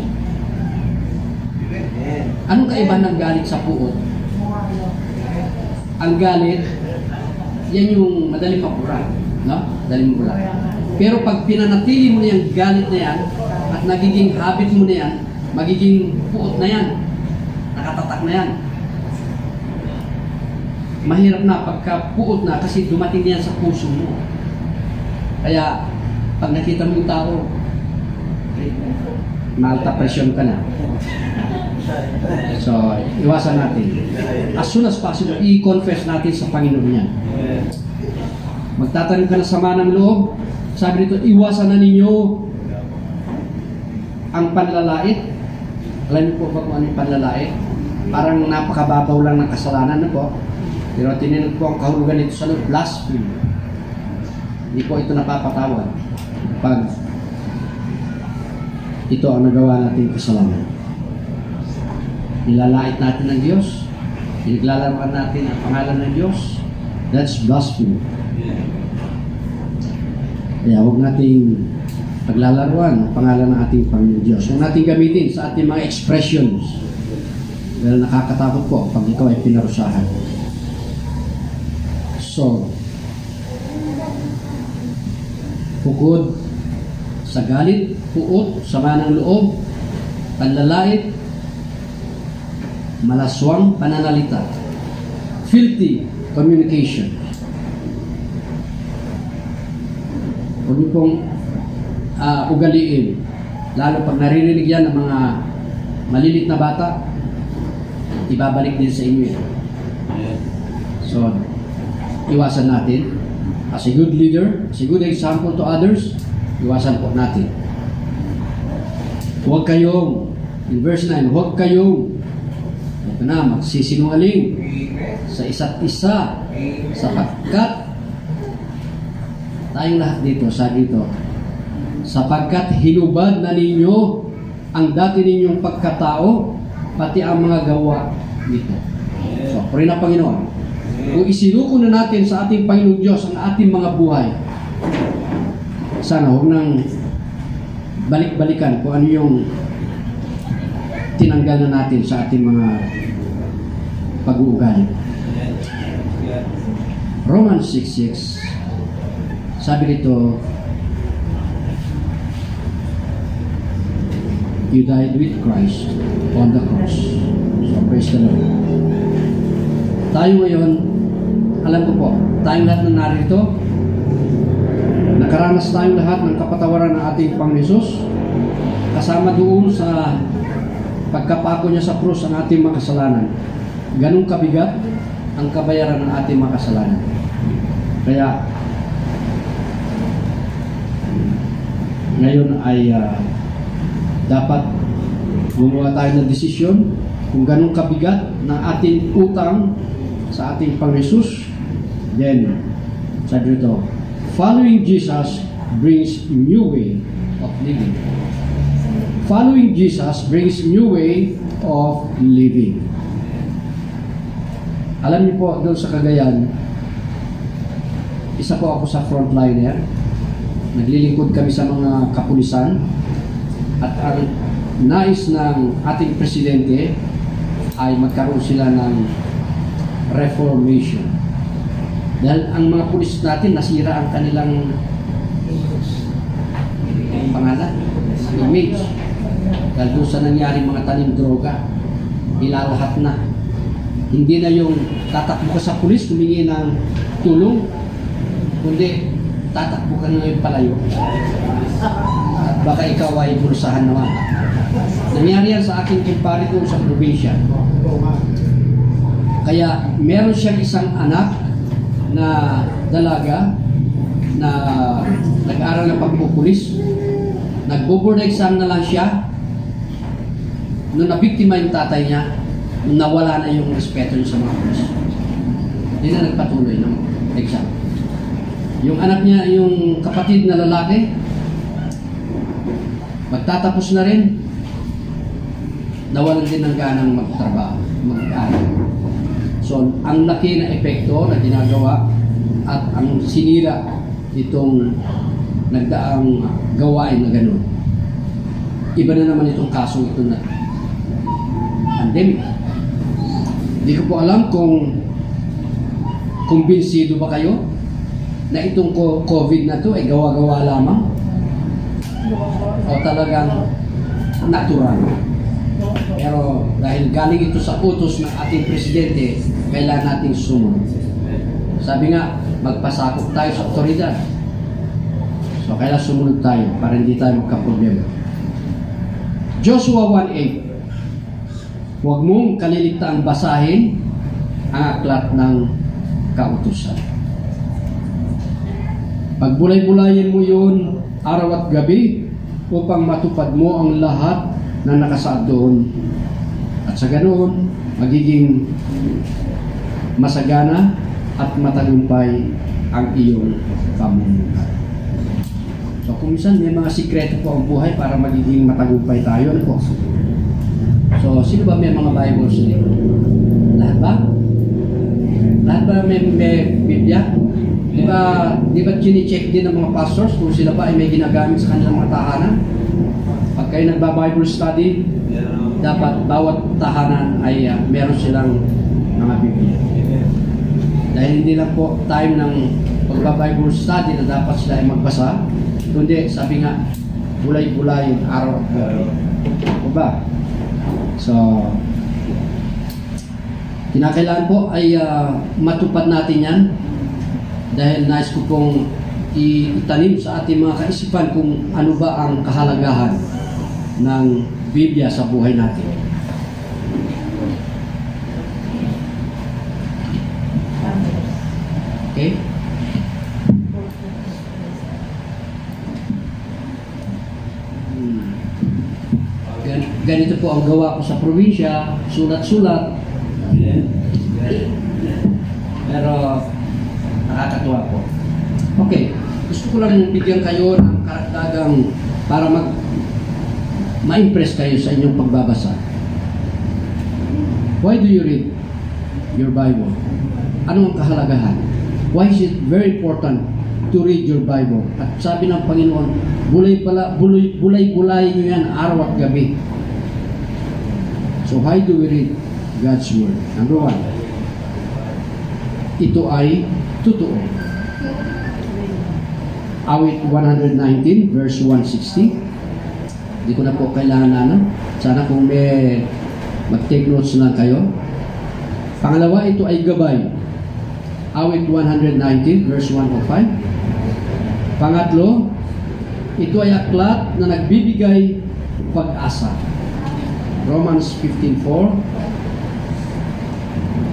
Anong kaibahan ng galit sa puot? Ang galit, yan yung madaling mapura, no? Madaling mapura. Pero pag pinanatili mo na yung galit na yan, at nagiging habit mo na yan, magiging puot na yan. Nakatatak na yan. Mahirap na pagka puot na kasi dumating yan sa puso mo. Kaya, pag nakita mo yung tao, malta presyon ka na. So, iwasan natin. As soon as possible, i-confess natin sa Panginoon yan. Magtatanim ka na sama ng loob, sabi nito, iwasan na ninyo ang panlalait. Alam niyo po ba kung ano yung panlalait? Parang napakababaw lang ng kasalanan na po. Pero tinanong po ang kahulugan nito sa loob, blasphemy. Hindi po ito napapatawad pag ito ang nagawa natin kasalanan. Nilalait natin ng Diyos, pinaglalaroan natin ang pangalan ng Diyos, that's blasphemy. Kaya huwag nating paglalaruan ang pangalan ng ating Panginoon Diyos. Huwag nating gamitin sa ating mga expressions. Dahil nakakatakot po pag ikaw ay pinarusahan. So, bukod sa galit, puot, sama ng loob, panlalait, malaswang pananalita, filthy communication. Huwag niyo pong ugaliin. Lalo pag naririnig yan ng mga malilit na bata, ibabalik din sa inyo. So, iwasan natin. As a good leader, as a good example to others, iwasan po natin. Huwag kayong, in verse 9, huwag kayong, ito na, magsisinungaling sa isa't isa, sapagkat, tayong lahat dito, sabi dito, sapagkat hinubad na ninyo ang dati ninyong pagkatao, pati ang mga gawa dito. So, puri na Panginoon. Kung isinuko na natin sa ating Panginoon Diyos ang ating mga buhay, sana huwag nang balik-balikan kung ano yung tinanggal na natin sa ating mga pag-uugali. Romans 6:6, sabi nito, you died with Christ on the cross. So praise the Lord. Tayo ngayon, alam ko po, tayong lahat na narito, nakaranas tayong lahat ng kapatawaran ng ating Panginoon Hesus, kasama doon sa pagkapako niya sa krus ang ating mga kasalanan. Ganong kabigat ang kabayaran ng ating mga kasalanan. Kaya ngayon ay dapat gumawa tayo ng desisyon kung ganong kabigat ng ating utang sa ating Panginoon Hesus. Then, sabi nito, following Jesus brings new way of living. Following Jesus brings new way of living. Alam niyo po, doon sa Cagayan, isa po ako sa frontliner. Naglilingkod kami sa mga kapulisan. At ang nais ng ating presidente ay magkaroon sila ng reformation. Dahil ang mga pulis natin, nasira ang kanilang pangalan, image. Dahil doon sa nangyari mga tanim droga, ilalahat na. Hindi na yung tatakbo ka sa pulis, humingi ng tulong, kundi tatakbo ka na yung palayo. At baka ikaw ay bursahan naman. Nangyari yan sa aking kumpare doon sa probinsya. Kaya meron siyang isang anak na dalaga na nag-aral ng pagpupulis. Nagbo-board exam na lang siya. Nung nabiktima yung tatay niya, nawala na yung respeto niya sa mga pulis. Hindi na nagpatuloy ng exam. Yung anak niya, yung kapatid na lalaki, magtatapos na rin, nawalan din ng ganang magtrabaho, mag-aaral. So, ang laki na epekto na ginagawa at ang sinira itong nagdaang gawain na gano'n. Iba na naman itong kasong ito na pandemic. Hindi ko po alam kung kumbinsido ba kayo na itong COVID na ito ay gawa-gawa lamang o talagang natural. Pero dahil galing ito sa utos ng ating presidente, kailangan nating sumunod. Sabi nga, magpasakop tayo sa otoridad. So kailangan sumunod tayo para hindi tayo magkaproblema. Joshua 1:8. Huwag mong kaliligtaang basahin ang aklat ng kautusan. Pagbulay-bulayin mo yun araw at gabi upang matupad mo ang lahat na nakasaad doon. At sa ganoon, magiging masagana at matagumpay ang iyong pamumuhay. So kung minsan may mga sikreto po ang buhay para magiging matagumpay tayo, ano po? So sino ba may mga Bibles dito? Lahat ba? Lahat ba may Biblia? Di ba chine-check din ng mga pastors kung sila ba ay may ginagamit sa kanilang mga tahanan? Pag kayo nagba-Bible study, dapat bawat tahanan ay meron silang mga Biblia. Dahil hindi lang po time ng pagba-Bible study na dapat sila ay magbasa, kundi sabi nga, bulay-bulay araw at gabi. O ba? So, kinakailangan po ay matupad natin yan dahil nais ko pong itanim sa ating mga kaisipan kung ano ba ang kahalagahan ng Biblia sa buhay natin. Okay? Ganito po ang gawa ko sa probinsya, sulat-sulat. Pero nakakatuwa po. Okay, gusto ko lang bigyan kayo ng karagdagang para ma-impress kayo sa inyong pagbabasa. Why do you read your Bible? Ano ang kahalagahan? Why is it very important to read your Bible? At sabi ng Panginoon, bulay-bulay nyo yan araw at gabi. So why do we read God's Word? Number one, ito ay totoo. Awit 119 verse 160. Hindi ko na po kailangan sana kung may mag-take notes lang kayo. Pangalawa, ito ay gabay. Awit 119 verse 105. Pangatlo, ito ay aklat na nagbibigay pag-asa. Romans 15:4.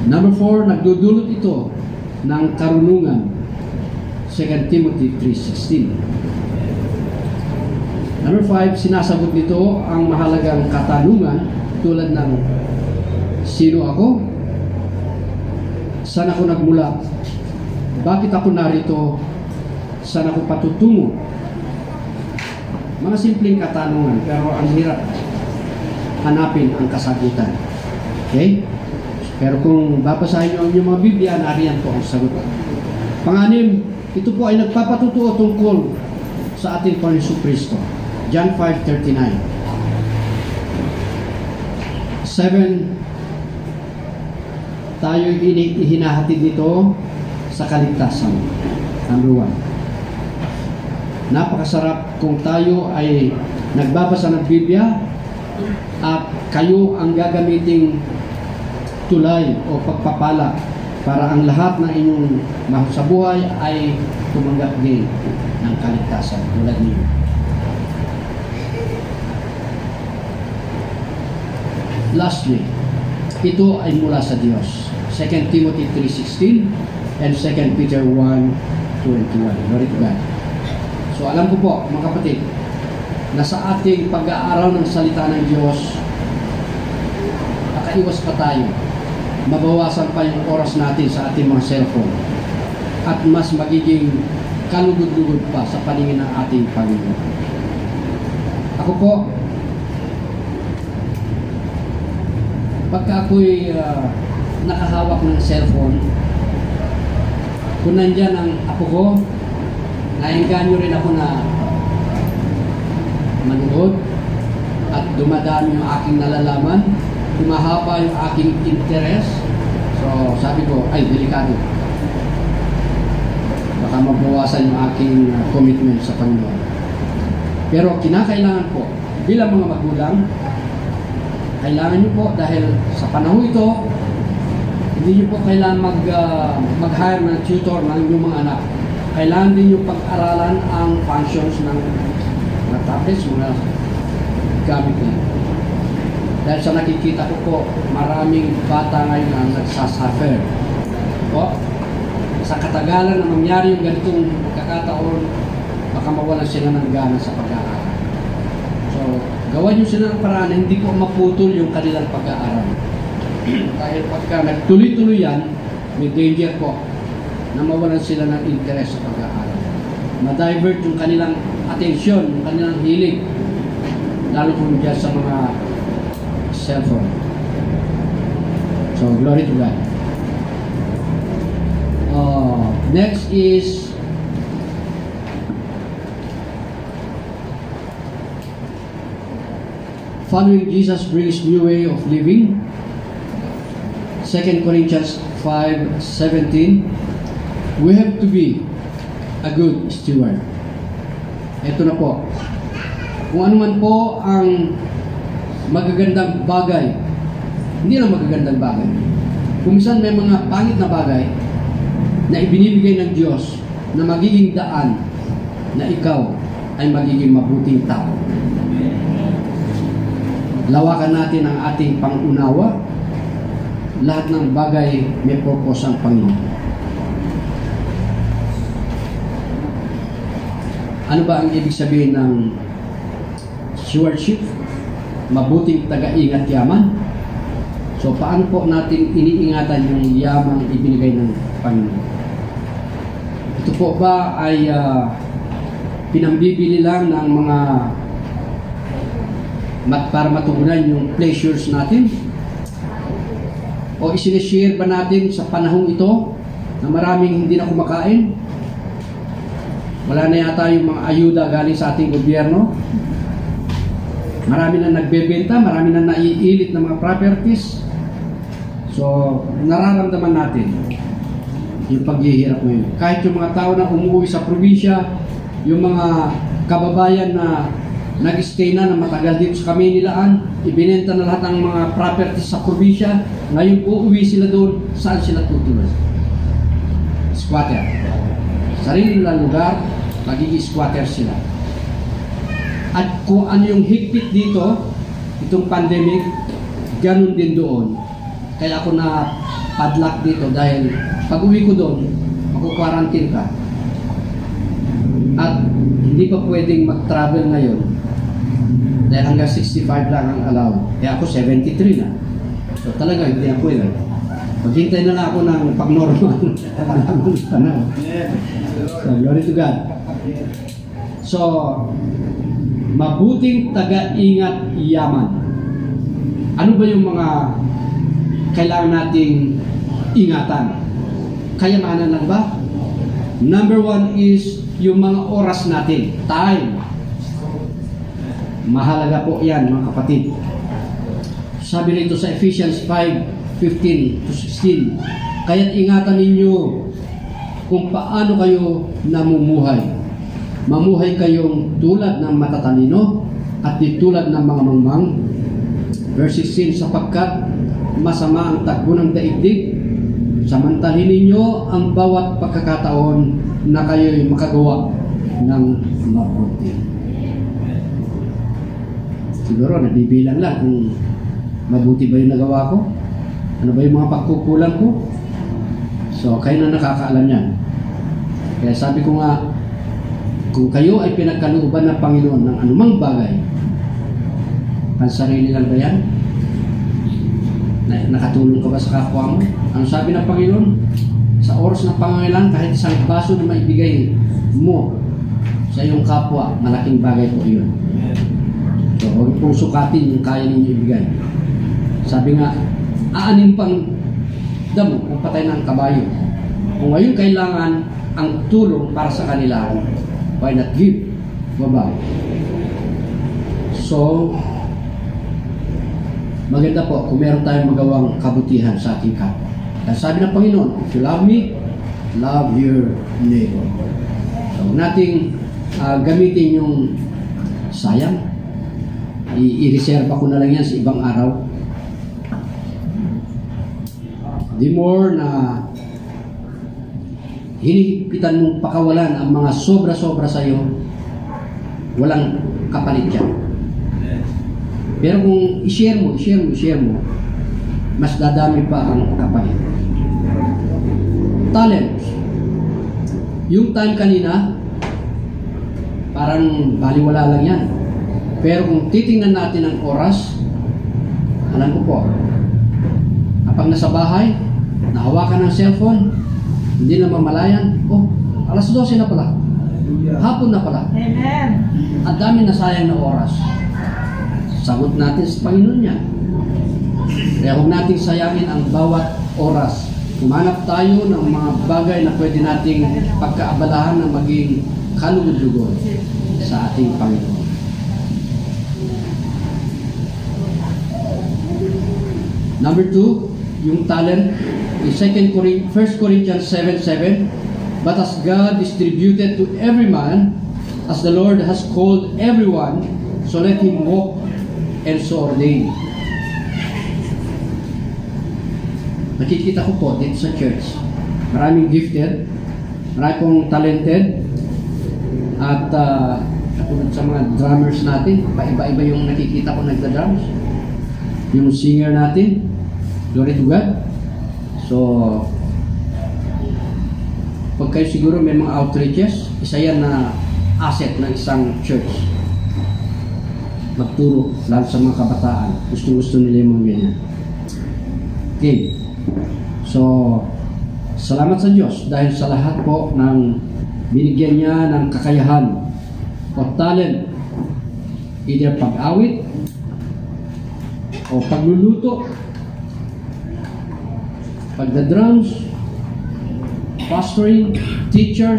Number 4, nagdudulot ito ng karunungan. 2 Timothy 3:16. Number 5, sinasagot nito ang mahalagang katanungan tulad ng sino ako? Saan ako nagmula? Bakit ako narito? Saan ako patutungo? Mga simpleng katanungan pero ang hirap hanapin ang kasagutan. Okay? Pero kung babasahin nyo ang inyong mga Biblia, nariyan po ang sagot. Pang-anim, ito po ay nagpapatutuo tungkol sa ating Panginoong Kristo. John 5:39. 7, tayo hinahatid nito sa kaligtasan. Number 1. Napakasarap kung tayo ay nagbabasa ng Biblia at kayo ang gagamiting tulay o pagpapala para ang lahat ng inyong sa buhay ay tumanggap din ng kaligtasan tulad niyo. Lastly, ito ay mula sa Diyos. 2 Timothy 3:16 and 2 Peter 1:21. Glory to God. So alam ko po, mga kapatid, na sa ating pag-aaral ng salita ng Diyos, nakaiwas pa tayo. Mabawasan pa yung oras natin sa ating mga cellphone at mas magiging kalugod-lugod pa sa paningin ng ating Panginoon. Ako po, pagka ako'y nakahawak ng cellphone, kung nandyan ang apo ko, naengganyo rin ako na manood at dumadami yung aking nalalaman, humahaba yung aking interest. So sabi ko, ay delikado, baka mabawasan yung aking commitment sa Panginoon. Pero kinakailangan po bilang mga magulang, kailangan nyo po, dahil sa panahon ito, hindi nyo po kailangan mag-hire ng tutor ng inyong mga anak. Kailangan din nyo pag-aralan ang functions ng mga tablets, mga gamit na. Dahil sa nakikita ko po, maraming bata ngayon ang nagsasuffer. Po, sa katagalan na mangyari yung ganitong kakataon, baka mawalan sila ng gana sa pag-aaral. So, gawan nyo sila ng paraan na hindi po maputol yung kanilang pag-aaral. Dahil pagka nagtuloy-tuloy yan, may danger po na mawalan sila ng interest sa pag-aaral. Ma-divert yung kanilang atensyon, yung kanilang hilig, lalo kung dyan sa mga cellphone. So, glory to God. Next is following Jesus brings new way of living. 2 Corinthians 5:17. We have to be a good steward. Ito na po. Kung ano man po ang magagandang bagay, hindi lang magagandang bagay. Kung minsan may mga pangit na bagay na ibinibigay ng Diyos na magiging daan na ikaw ay magiging mabuting tao. Lawakan natin ang ating pangunawa. Lahat ng bagay may purpose ang Panginoon. Ano ba ang ibig sabihin ng stewardship? Mabuting taga-ingat yaman. So paano po natin iniingatan yung yamang ibinigay ng Panginoon? Ito po ba ay pinambibili lang ng mga para matugunan yung pleasures natin? O isinishare ba natin sa panahong ito na maraming hindi na kumakain? Wala na yata yung mga ayuda galing sa ating gobyerno. Marami na nagbebenta, marami na naiilit ng mga properties. So, nararamdaman natin yung paghihirap ngayon. Kahit yung mga tao na umuwi sa probinsya, yung mga kababayan na nag-stay na matagal dito sa Kamaynilaan, ibinenta na lahat ng mga properties sa probinsya, ngayon uuwi sila doon, saan sila tutuloy? Squatter. Sarili nilang lugar, magiging squatter sila. At kung ano yung higpit dito, itong pandemic, ganun din doon. Kaya ako na padlock dito dahil pag uwi ko doon, maku-quarantine ka. At hindi pa pwedeng mag-travel ngayon dahil hanggang 65 lang ang allowed. Kaya ako 73 na. So talaga hindi na pwede. Maghintay na lang ako ng pag-normal. So, glory to God. So, mabuting taga-ingat yaman. Ano ba yung mga kailangan nating ingatan? Kayamanan lang ba? Number 1 is yung mga oras natin. Time. Mahalaga po yan, mga kapatid. Sabi rito sa Ephesians 5:15, 15 to 16. Kaya't ingatan ninyo kung paano kayo namumuhay. Mamuhay kayong tulad ng matatalino at di tulad ng mga mangmang. Verse 16, sapagkat masama ang takbo ng daigdig, samantalhin ninyo ang bawat pagkakataon na kayo'y makagawa ng mabuti. Siguro nabibilang lang kung mabuti ba yung nagawa ko, ano ba yung mga pagkukulang ko. So kayo na nakakaalam yan. Kaya sabi ko nga, kung kayo ay pinagkalooban ng Panginoon ng anumang bagay, pansarili lang ba yan? Nakatulong ka ba sa kapwa mo? Ang sabi ng Panginoon, sa oras ng pangangailangan, kahit isang baso na maibigay mo sa iyong kapwa, malaking bagay po yun. So, huwag pong sukatin yung kaya ninyo ibigay. Sabi nga, aanin pang damo kung patay ng kabayo. Kung ngayon kailangan ang tulong para sa kanila, why not give? Bye-bye. So, maganda po kung meron tayong magawang kabutihan sa ating kapwa. Dahil sabi ng Panginoon, if you love me, love your neighbor. So, huwag nating gamitin yung sayang. I-reserva ko na lang yan sa ibang araw. The more na hinihipitan mong pakawalan ang mga sobra-sobra sa iyo, walang kapalit yan. Pero kung i-share mo, mas dadami pa ang kapalit. Talents. Yung time kanina, parang baliwala lang yan. Pero kung titingnan natin ang oras, alam ko po, kapag nasa bahay, nahawakan ng cellphone, hindi na mamalayan, alas 12 na pala. Hapon na pala. Amen. Ang dami na sayang na oras. Sagot natin sa Panginoon niya. Kaya huwag nating sayangin ang bawat oras. Humanap tayo ng mga bagay na pwede nating pagkaabalahan na maging kalugod-lugod sa ating Panginoon. Number 2, yung talent in 1 Corinthians 7:7. But as God distributed to every man, as the Lord has called everyone, so let him walk and so ordain. Nakikita ko po dito sa church, maraming gifted, marami pong talented, at katulad sa mga drummers natin, paiba-iba yung nakikita ko nagda-drums. Yung singer natin, glory to God. So, pag kayo siguro may mga outreaches, isa yan na asset ng isang church. Magturo, lalo sa mga kabataan. Gusto nila yung mga ganyan. Okay. So, salamat sa Diyos dahil sa lahat po ng binigyan niya ng kakayahan o talent, either pag-awit o pagluluto, pagda-drums, pastoring, teacher.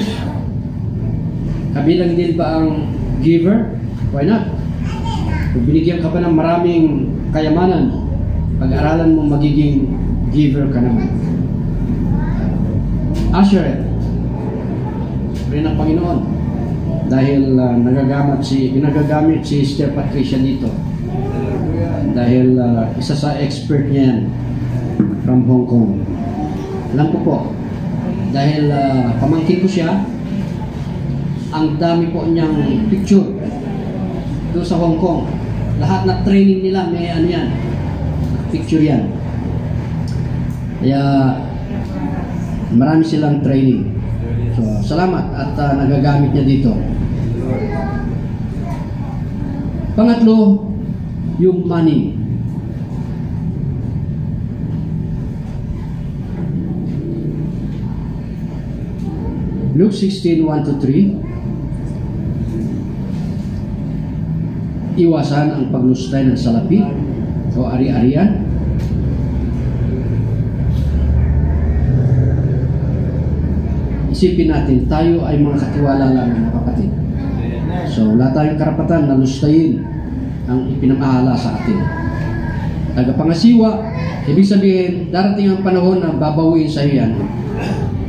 Kabilang din ba ang giver? Why not? Kung binigyan ka pa ng maraming kayamanan, pag-aralan mo magiging giver ka naman. Usher rin ng Panginoon dahil nagagamit si Sister Patricia dito dahil isa sa expert niya yan from Hong Kong. Alam ko po dahil pamangkin ko siya, ang dami po niyang picture doon sa Hong Kong. Lahat na training nila may ano yan, picture yan. Kaya marami silang training. So, salamat at nagagamit niya dito. Pangatlo, yung money. Luke 16:1-3. Iwasan ang paglustay ng salapi o ari-arian. Isipin natin, tayo ay mga katiwala lang mga kapatid. So, wala tayong karapatan na lustayin ang ipinamahala sa atin. Tagapangasiwa, Ibig sabihin, darating ang panahon na babawiin sa iyo yan.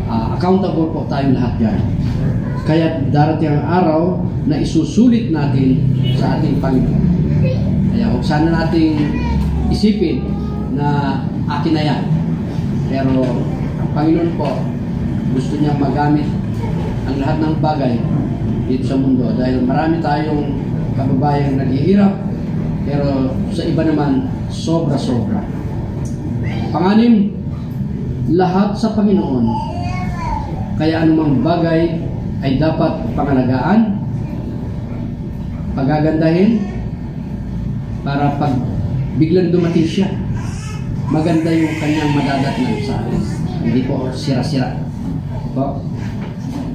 Accountable po tayong lahat yan. Kaya darating ang araw na isusulit natin sa ating Panginoon. Kaya huwag sana nating isipin na akin na yan. Pero ang Panginoon po, gusto niya magamit ang lahat ng bagay dito sa mundo. Dahil marami tayong kababayang naghihirap, pero sa iba naman, sobra-sobra. Panganim, lahat sa Panginoon. Kaya anumang bagay ay dapat pangalagaan, pagagandahin, para pag biglang dumating siya, maganda yung kanyang madadatnan sa atin. Hindi po sira-sira. Po?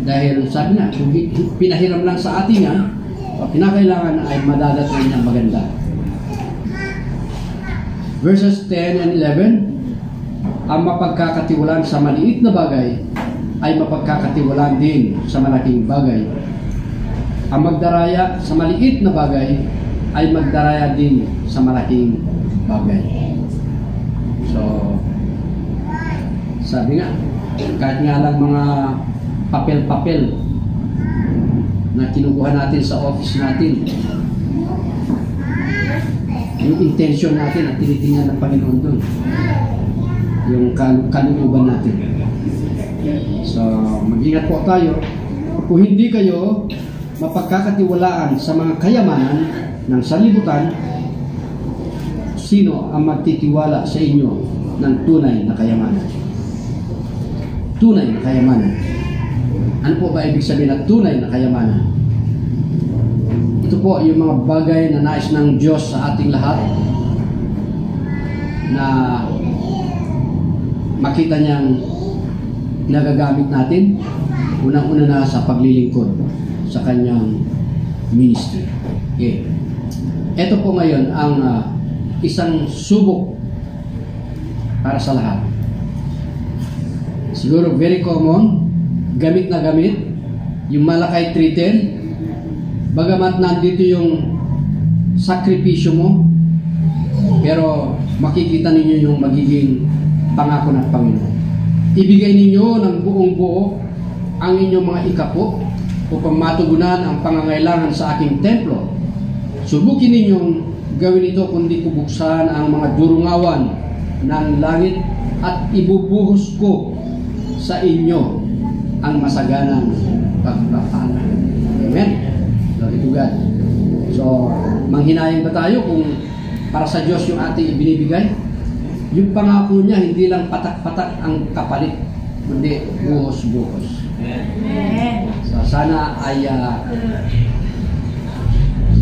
Dahil sabi na, kung pinahiram lang sa atin yan, pinakailangan ay madadatnan niya maganda. Verses 10 and 11, ang mapagkakatiwalaan sa maliit na bagay ay mapagkakatiwalaan din sa malaking bagay. Ang magdaraya sa maliit na bagay ay magdaraya din sa malaking bagay. So, sabi nga, kahit nga lang mga papel-papel na kinukuha natin sa office natin, yung intention natin at tinitingnan ng Panginoon doon, yung kalooban natin. So, mag-ingat po tayo. Kung hindi kayo mapagkakatiwalaan sa mga kayamanan ng sanlibutan, sino ang magtitiwala sa inyo ng tunay na kayamanan? Tunay na kayamanan. Ano po ba ibig sabihin ng tunay na kayamanan? Ito po yung mga bagay na nais ng Diyos sa ating lahat, na makita niyang nagagamit natin, unang-una na sa paglilingkod sa kanyang ministry. Okay. Ito po ngayon ang isang subok para sa lahat. Siguro very common, gamit na gamit, yung Malakay 3:10, bagamat nandito yung sakripisyo mo, pero makikita ninyo yung magiging pangako ng Panginoon. Ibigay ninyo ng buong buo ang inyong mga ikapo upang matugunan ang pangangailangan sa aking templo. Subukin ninyong gawin ito kundi bubuksan ang mga durungawan ng langit at ibubuhos ko sa inyo ang masaganang pagpapala. Amen? Glory to God. So, manghinayang ba tayo kung para sa Diyos yung ating ibinibigay? Yung pangako niya, hindi lang patak-patak ang kapalit, kundi buhos-buhos. So, sana ay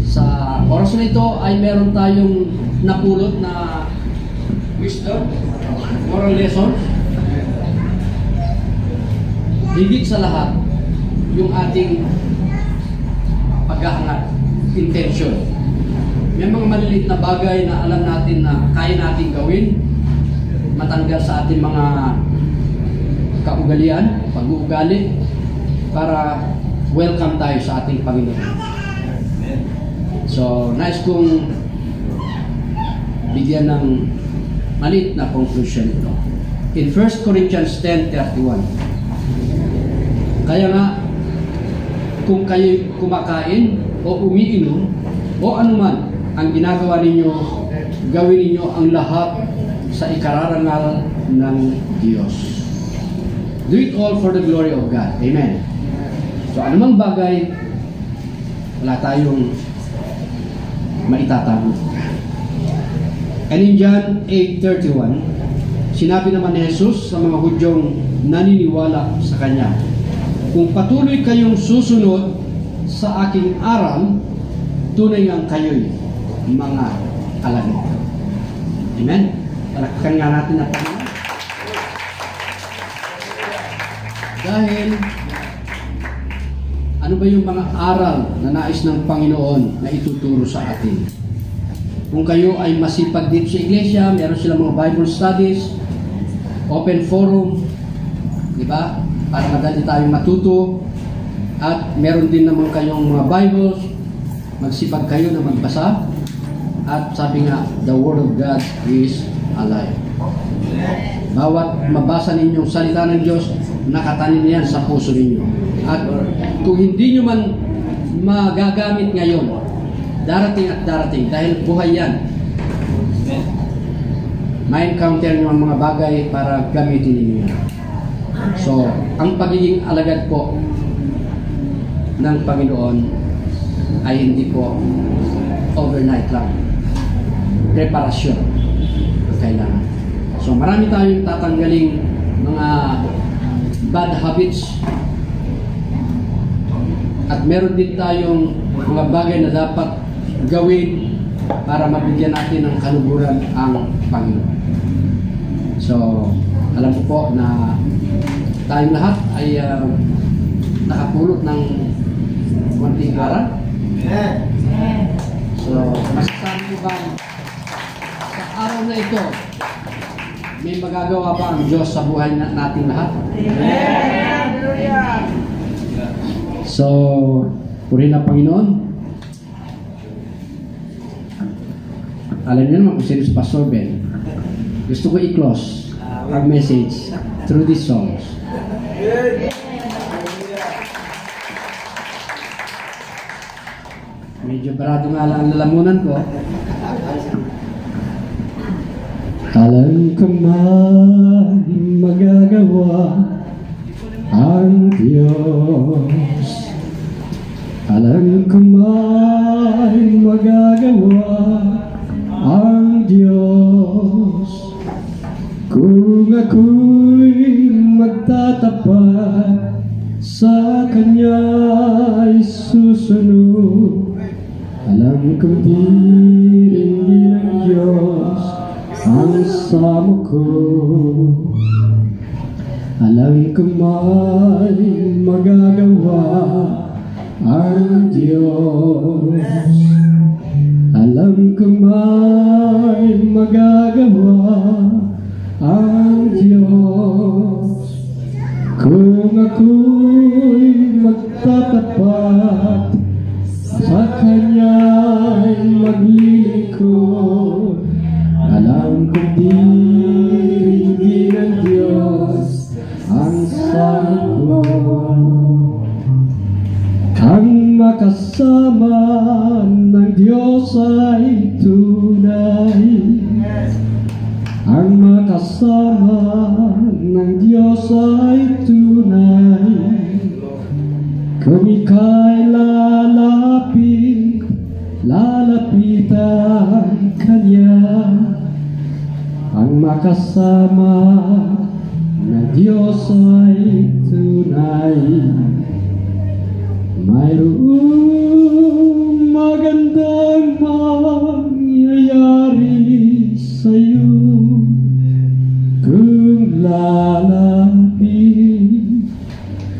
sa oras na ito ay meron tayong napulot na wisdom, moral lesson. Higit sa lahat, yung ating paghahangad, intention. May mga maliliit na bagay na alam natin na kaya natin gawin, matanggal sa ating mga kaugalian, pag-uugali, para welcome tayo sa ating Panginoon. So, nice kong bigyan ng maliit na conclusion ito. In 1 Corinthians 10:31, kaya nga, kung kayo kumakain o umiinom o anuman ang ginagawa ninyo, gawin ninyo ang lahat sa ikararangal ng Diyos. Do it all for the glory of God. Amen. So, anumang bagay, wala tayong maitatago. And in John 8:31, sinabi naman ni Jesus sa mga Hudyong naniniwala sa Kanya, kung patuloy kayong susunod sa aking aral, tunay ngang kayo'y mga alagad. Amen? Palakpakan nga natin na Panginoon. Dahil, ano ba yung mga aral na nais ng Panginoon na ituturo sa atin? Kung kayo ay masipag dito sa iglesia, meron silang mga Bible studies, open forum, di ba? Para madali tayong matuto, at meron din naman kayong mga Bibles, magsipag kayo na magbasa, at sabi nga, the Word of God is alive. Bawat mabasa ninyong salita ng Diyos, nakatanim yan sa puso ninyo. At kung hindi nyo man magagamit ngayon, darating at darating, dahil buhay yan, may encounter nyo ang mga bagay para gamitin ninyo. So, ang pagiging alagad po ng Panginoon ay hindi po overnight lang. Preparasyon ang kailangan. So, marami tayong tatanggaling mga bad habits at meron din tayong mga bagay na dapat gawin para mabigyan natin ng kaluguran ang Panginoon. So, alam ko po na tayong lahat ay nakapulot ng konting aral. So, masasabi ko ba sa araw na ito, may magagawa pa ang Diyos sa buhay natin lahat? So, purihin ang Panginoon. Alam niyo naman kung sino si Pastor Ben. Gusto ko i-close our message through these songs. Medyo barado nga lang ang lalamunan ko. Alam ko man magagawa ang Diyos. Alam ko man magagawa ang Diyos. Kung ako'y magtatapat sa Kanya'y susunod, alam ko din ng Diyos ang sama ko. Alam ko may magagawa ang Diyos. Alam ko may magagawa ang Diyos. Kung ako'y magtatapat sa Kanya'y maglilingkod, alam ko din ng Diyos ang sama ko. Ang makasama ng Diyos ay tunay. Ang makasama ng Diyos ay tunay. Kung ika'y lalapitan Kanya, ang makasama ng Diyos ay tunay. Mayroong magandang mangyayari sa'yo kung lalapit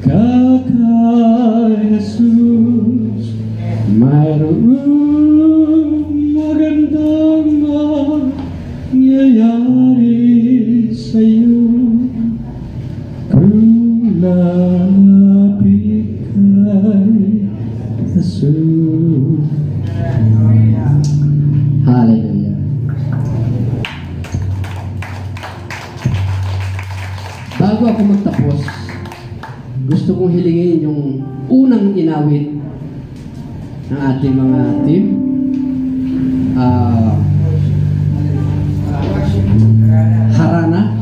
ka kay Jesus. Mayroong magandang mangyayari sa'yo kung lalapit kay Jesus. Hallelujah. Bago ako magtapos, gusto kong hilingin yung unang inawit ng ating mga team. Harana.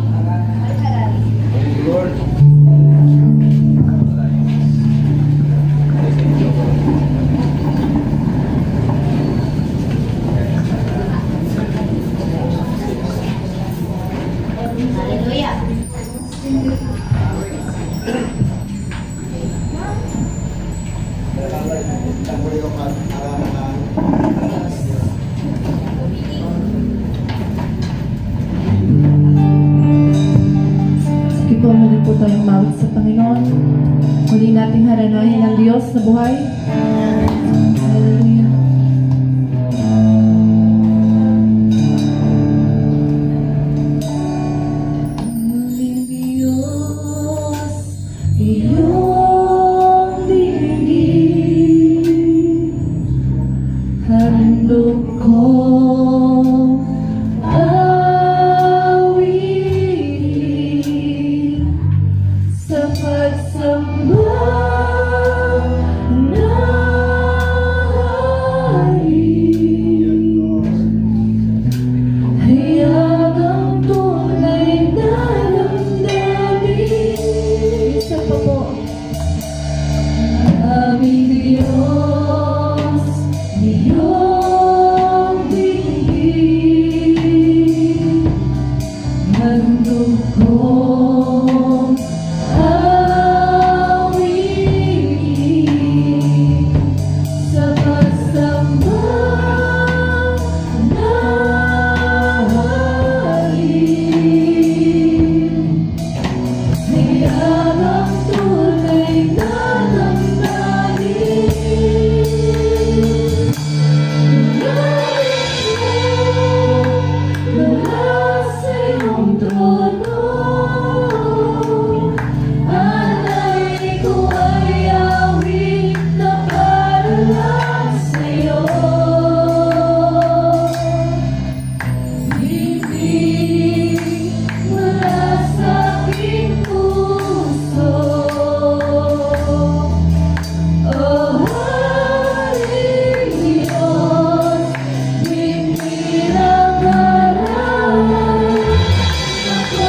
Ito muli po tayong mawit sa Panginoon. Muli nating haranahin ang Diyos sa buhay. Hallelujah. Muling Diyos, iyong dinggin, handog ko awit. kong awit sa pagsamba ng halin. Hayaan ang tunay na damdamin mula sa iyong trono. Alay ko ay awit na para lang sa'yo. Ibig mula sa aking puso. Oh, Haring Diyos, hindi lang maraman ako.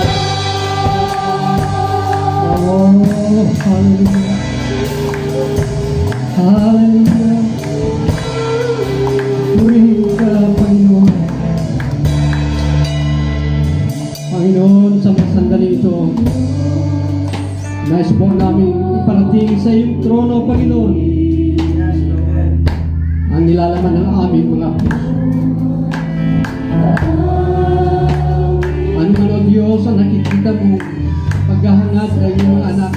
Oh, hallelujah. Hallelujah. Purihin ka, Panginoon. Panginoon, sa mga sandali ito, nais po namin iparating sa iyong trono, Panginoon, ang nilalaman ng aming mga puso. Ano man, O Diyos, ang nakikita mo paghahangad ng iyong mga anak.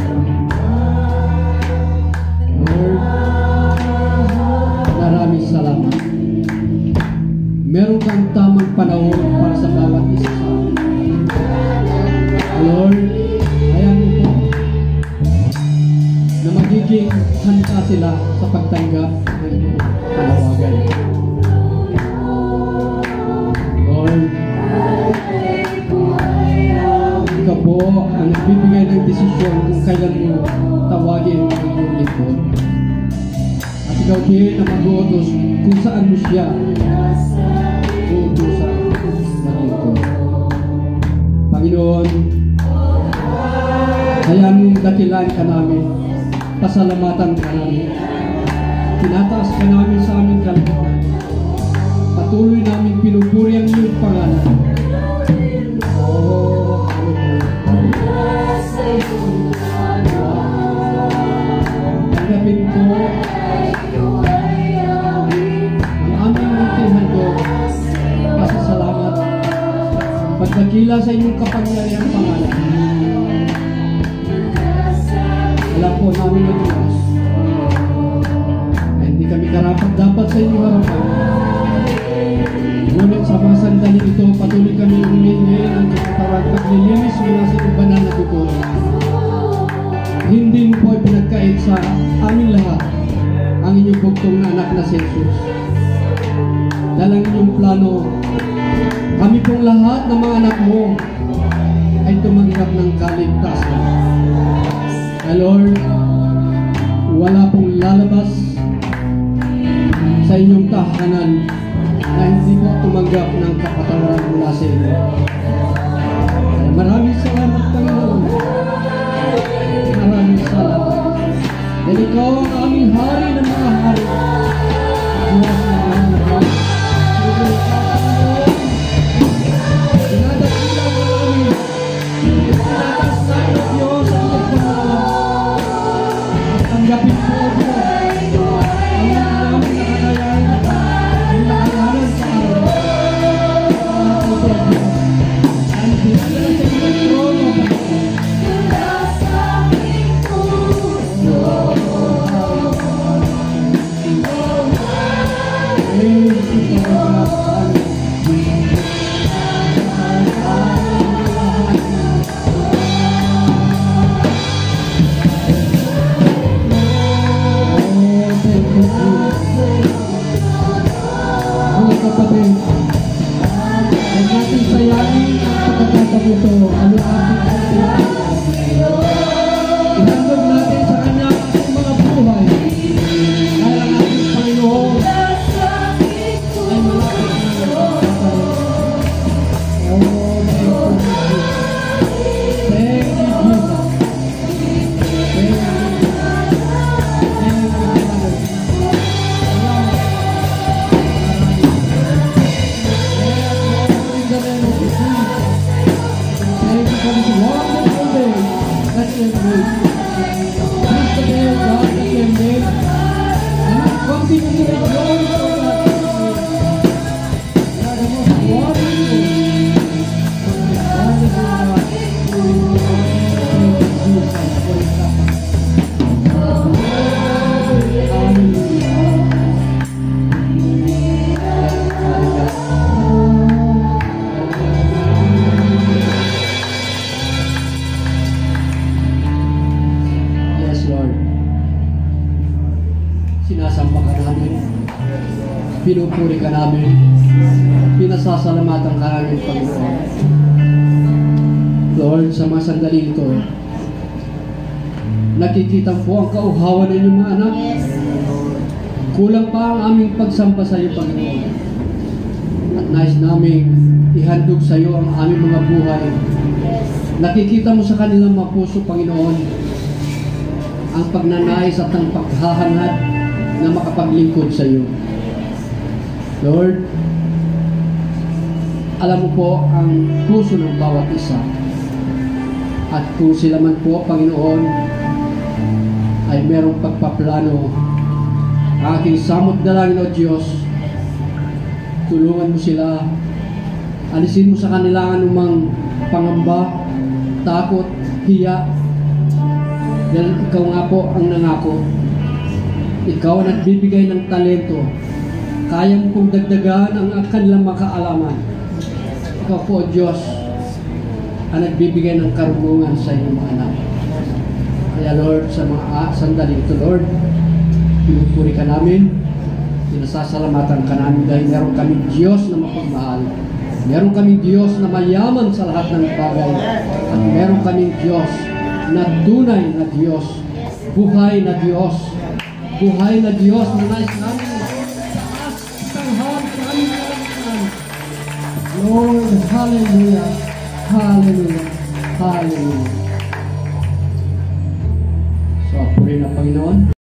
Lord, maraming salamat. Meron kang tamang panahon para sa bawat isa sa amin. Lord, hayaan mo po na magiging handa sila sa pagtanggap ng iyong panawagan. Lord, ikaw po ang nagbibigay ng desisyon kung kailan mo tawagin ang iyong lingkod. At ikaw din ang mag-uutos kung saan mo siya uutusan ng lingkod. Panginoon, hayaan mong dakilan ka namin, pasalamatan ka namin, tinataas ka namin sa aming kalooban, patuloy namin pinupuri ang iyong pangalan. Oh, tanggapin ko ang aming munting handog, pasasalamat, pagdakila sa inyong kapangyarihang pangalan. Alam po namin ang Diyos na hindi kami karapat-dapat sa inyong harapan. Ngunit sa mga sandali ito, patuloy kami humingi ng katawan paglilinis mula sa inyong banal na dugo. Hindi mo po ay pinagkait sa aming lahat ang inyong bugtong na anak na si Jesus. Dahil ang inyong plano, kami pong lahat ng mga anak mo ay tumanggap ng kaligtasan. Lord, wala pong lalabas sa inyong tahanan na hindi mo tumanggap ng kapatawaran mula sa inyo. Kaya maraming salamat, Panginoon. Maraming salamat. Dahil ikaw ang aming hari ng mga hari. Diyos na mga naman. Sige ka, Panginoon. Dinadakilan mo namin. Tinatas namin ang Diyos ang magpanawa. Tanggapin po ako ang namin nakalayan ang nakalaran sa araw. Ang po sa Diyos. Ang pinagdala sa inyong trono. Mga kapatid, huwag natin sayangin ang pagkakataon ito. Ano ang ihandog natin sa Kanya ang ating mga buhay. Dahil ang ating Panginoon ay malapit na nagpapatay. Oh, thank you, Jesus. Thank you, Jesus. Thank you, Father. Salamat. this wonderful day that you have made. This is the day of God that you have made. And we continue to rejoice over that day. You are the most wonderful God. Thank you, Jesus, for your sacrifice. Yes, Lord. Sinasamba ka namin. Pinupuri ka namin. Pinasasalamatan ka namin, Panginoon. Lord, sa mga sandali ito, nakikita po ang kauhawan ng inyong mga anak. Kulang pa ang aming pagsamba sa iyo, Panginoon. At nais namin ihandog sa iyo ang aming mga buhay. Nakikita mo sa kanilang mga puso, Panginoon, ang pagnanais at ang paghahangad na makapaglingkod sa iyo. Lord, alam mo po ang puso ng bawat isa. At kung sila man po, Panginoon, ay merong pagpaplano, aking samot dalangin, O Diyos, tulungan mo sila, alisin mo sa kanila anumang pangamba, takot, hiya, dahil ikaw nga po ang nangako. Ikaw ang nagbibigay ng talento, kaya mo pong dagdagan ang kanilang makaalaman. Ikaw po, O Diyos, ang nagbibigay ng karunungan sa inyong mga anak. Kaya Lord, sa mga sandali ito, Lord, pinupuri ka namin, pinasasalamatan ka namin dahil meron kaming Diyos na mapagmahal. Meron kaming Diyos na mayaman sa lahat ng bagay. At meron kaming Diyos na tunay na Diyos, buhay na Diyos, buhay na Diyos na nais namin taas itanghal sa aming kalangkan. Lord, hallelujah, hallelujah, hallelujah. So, puri na Panginoon.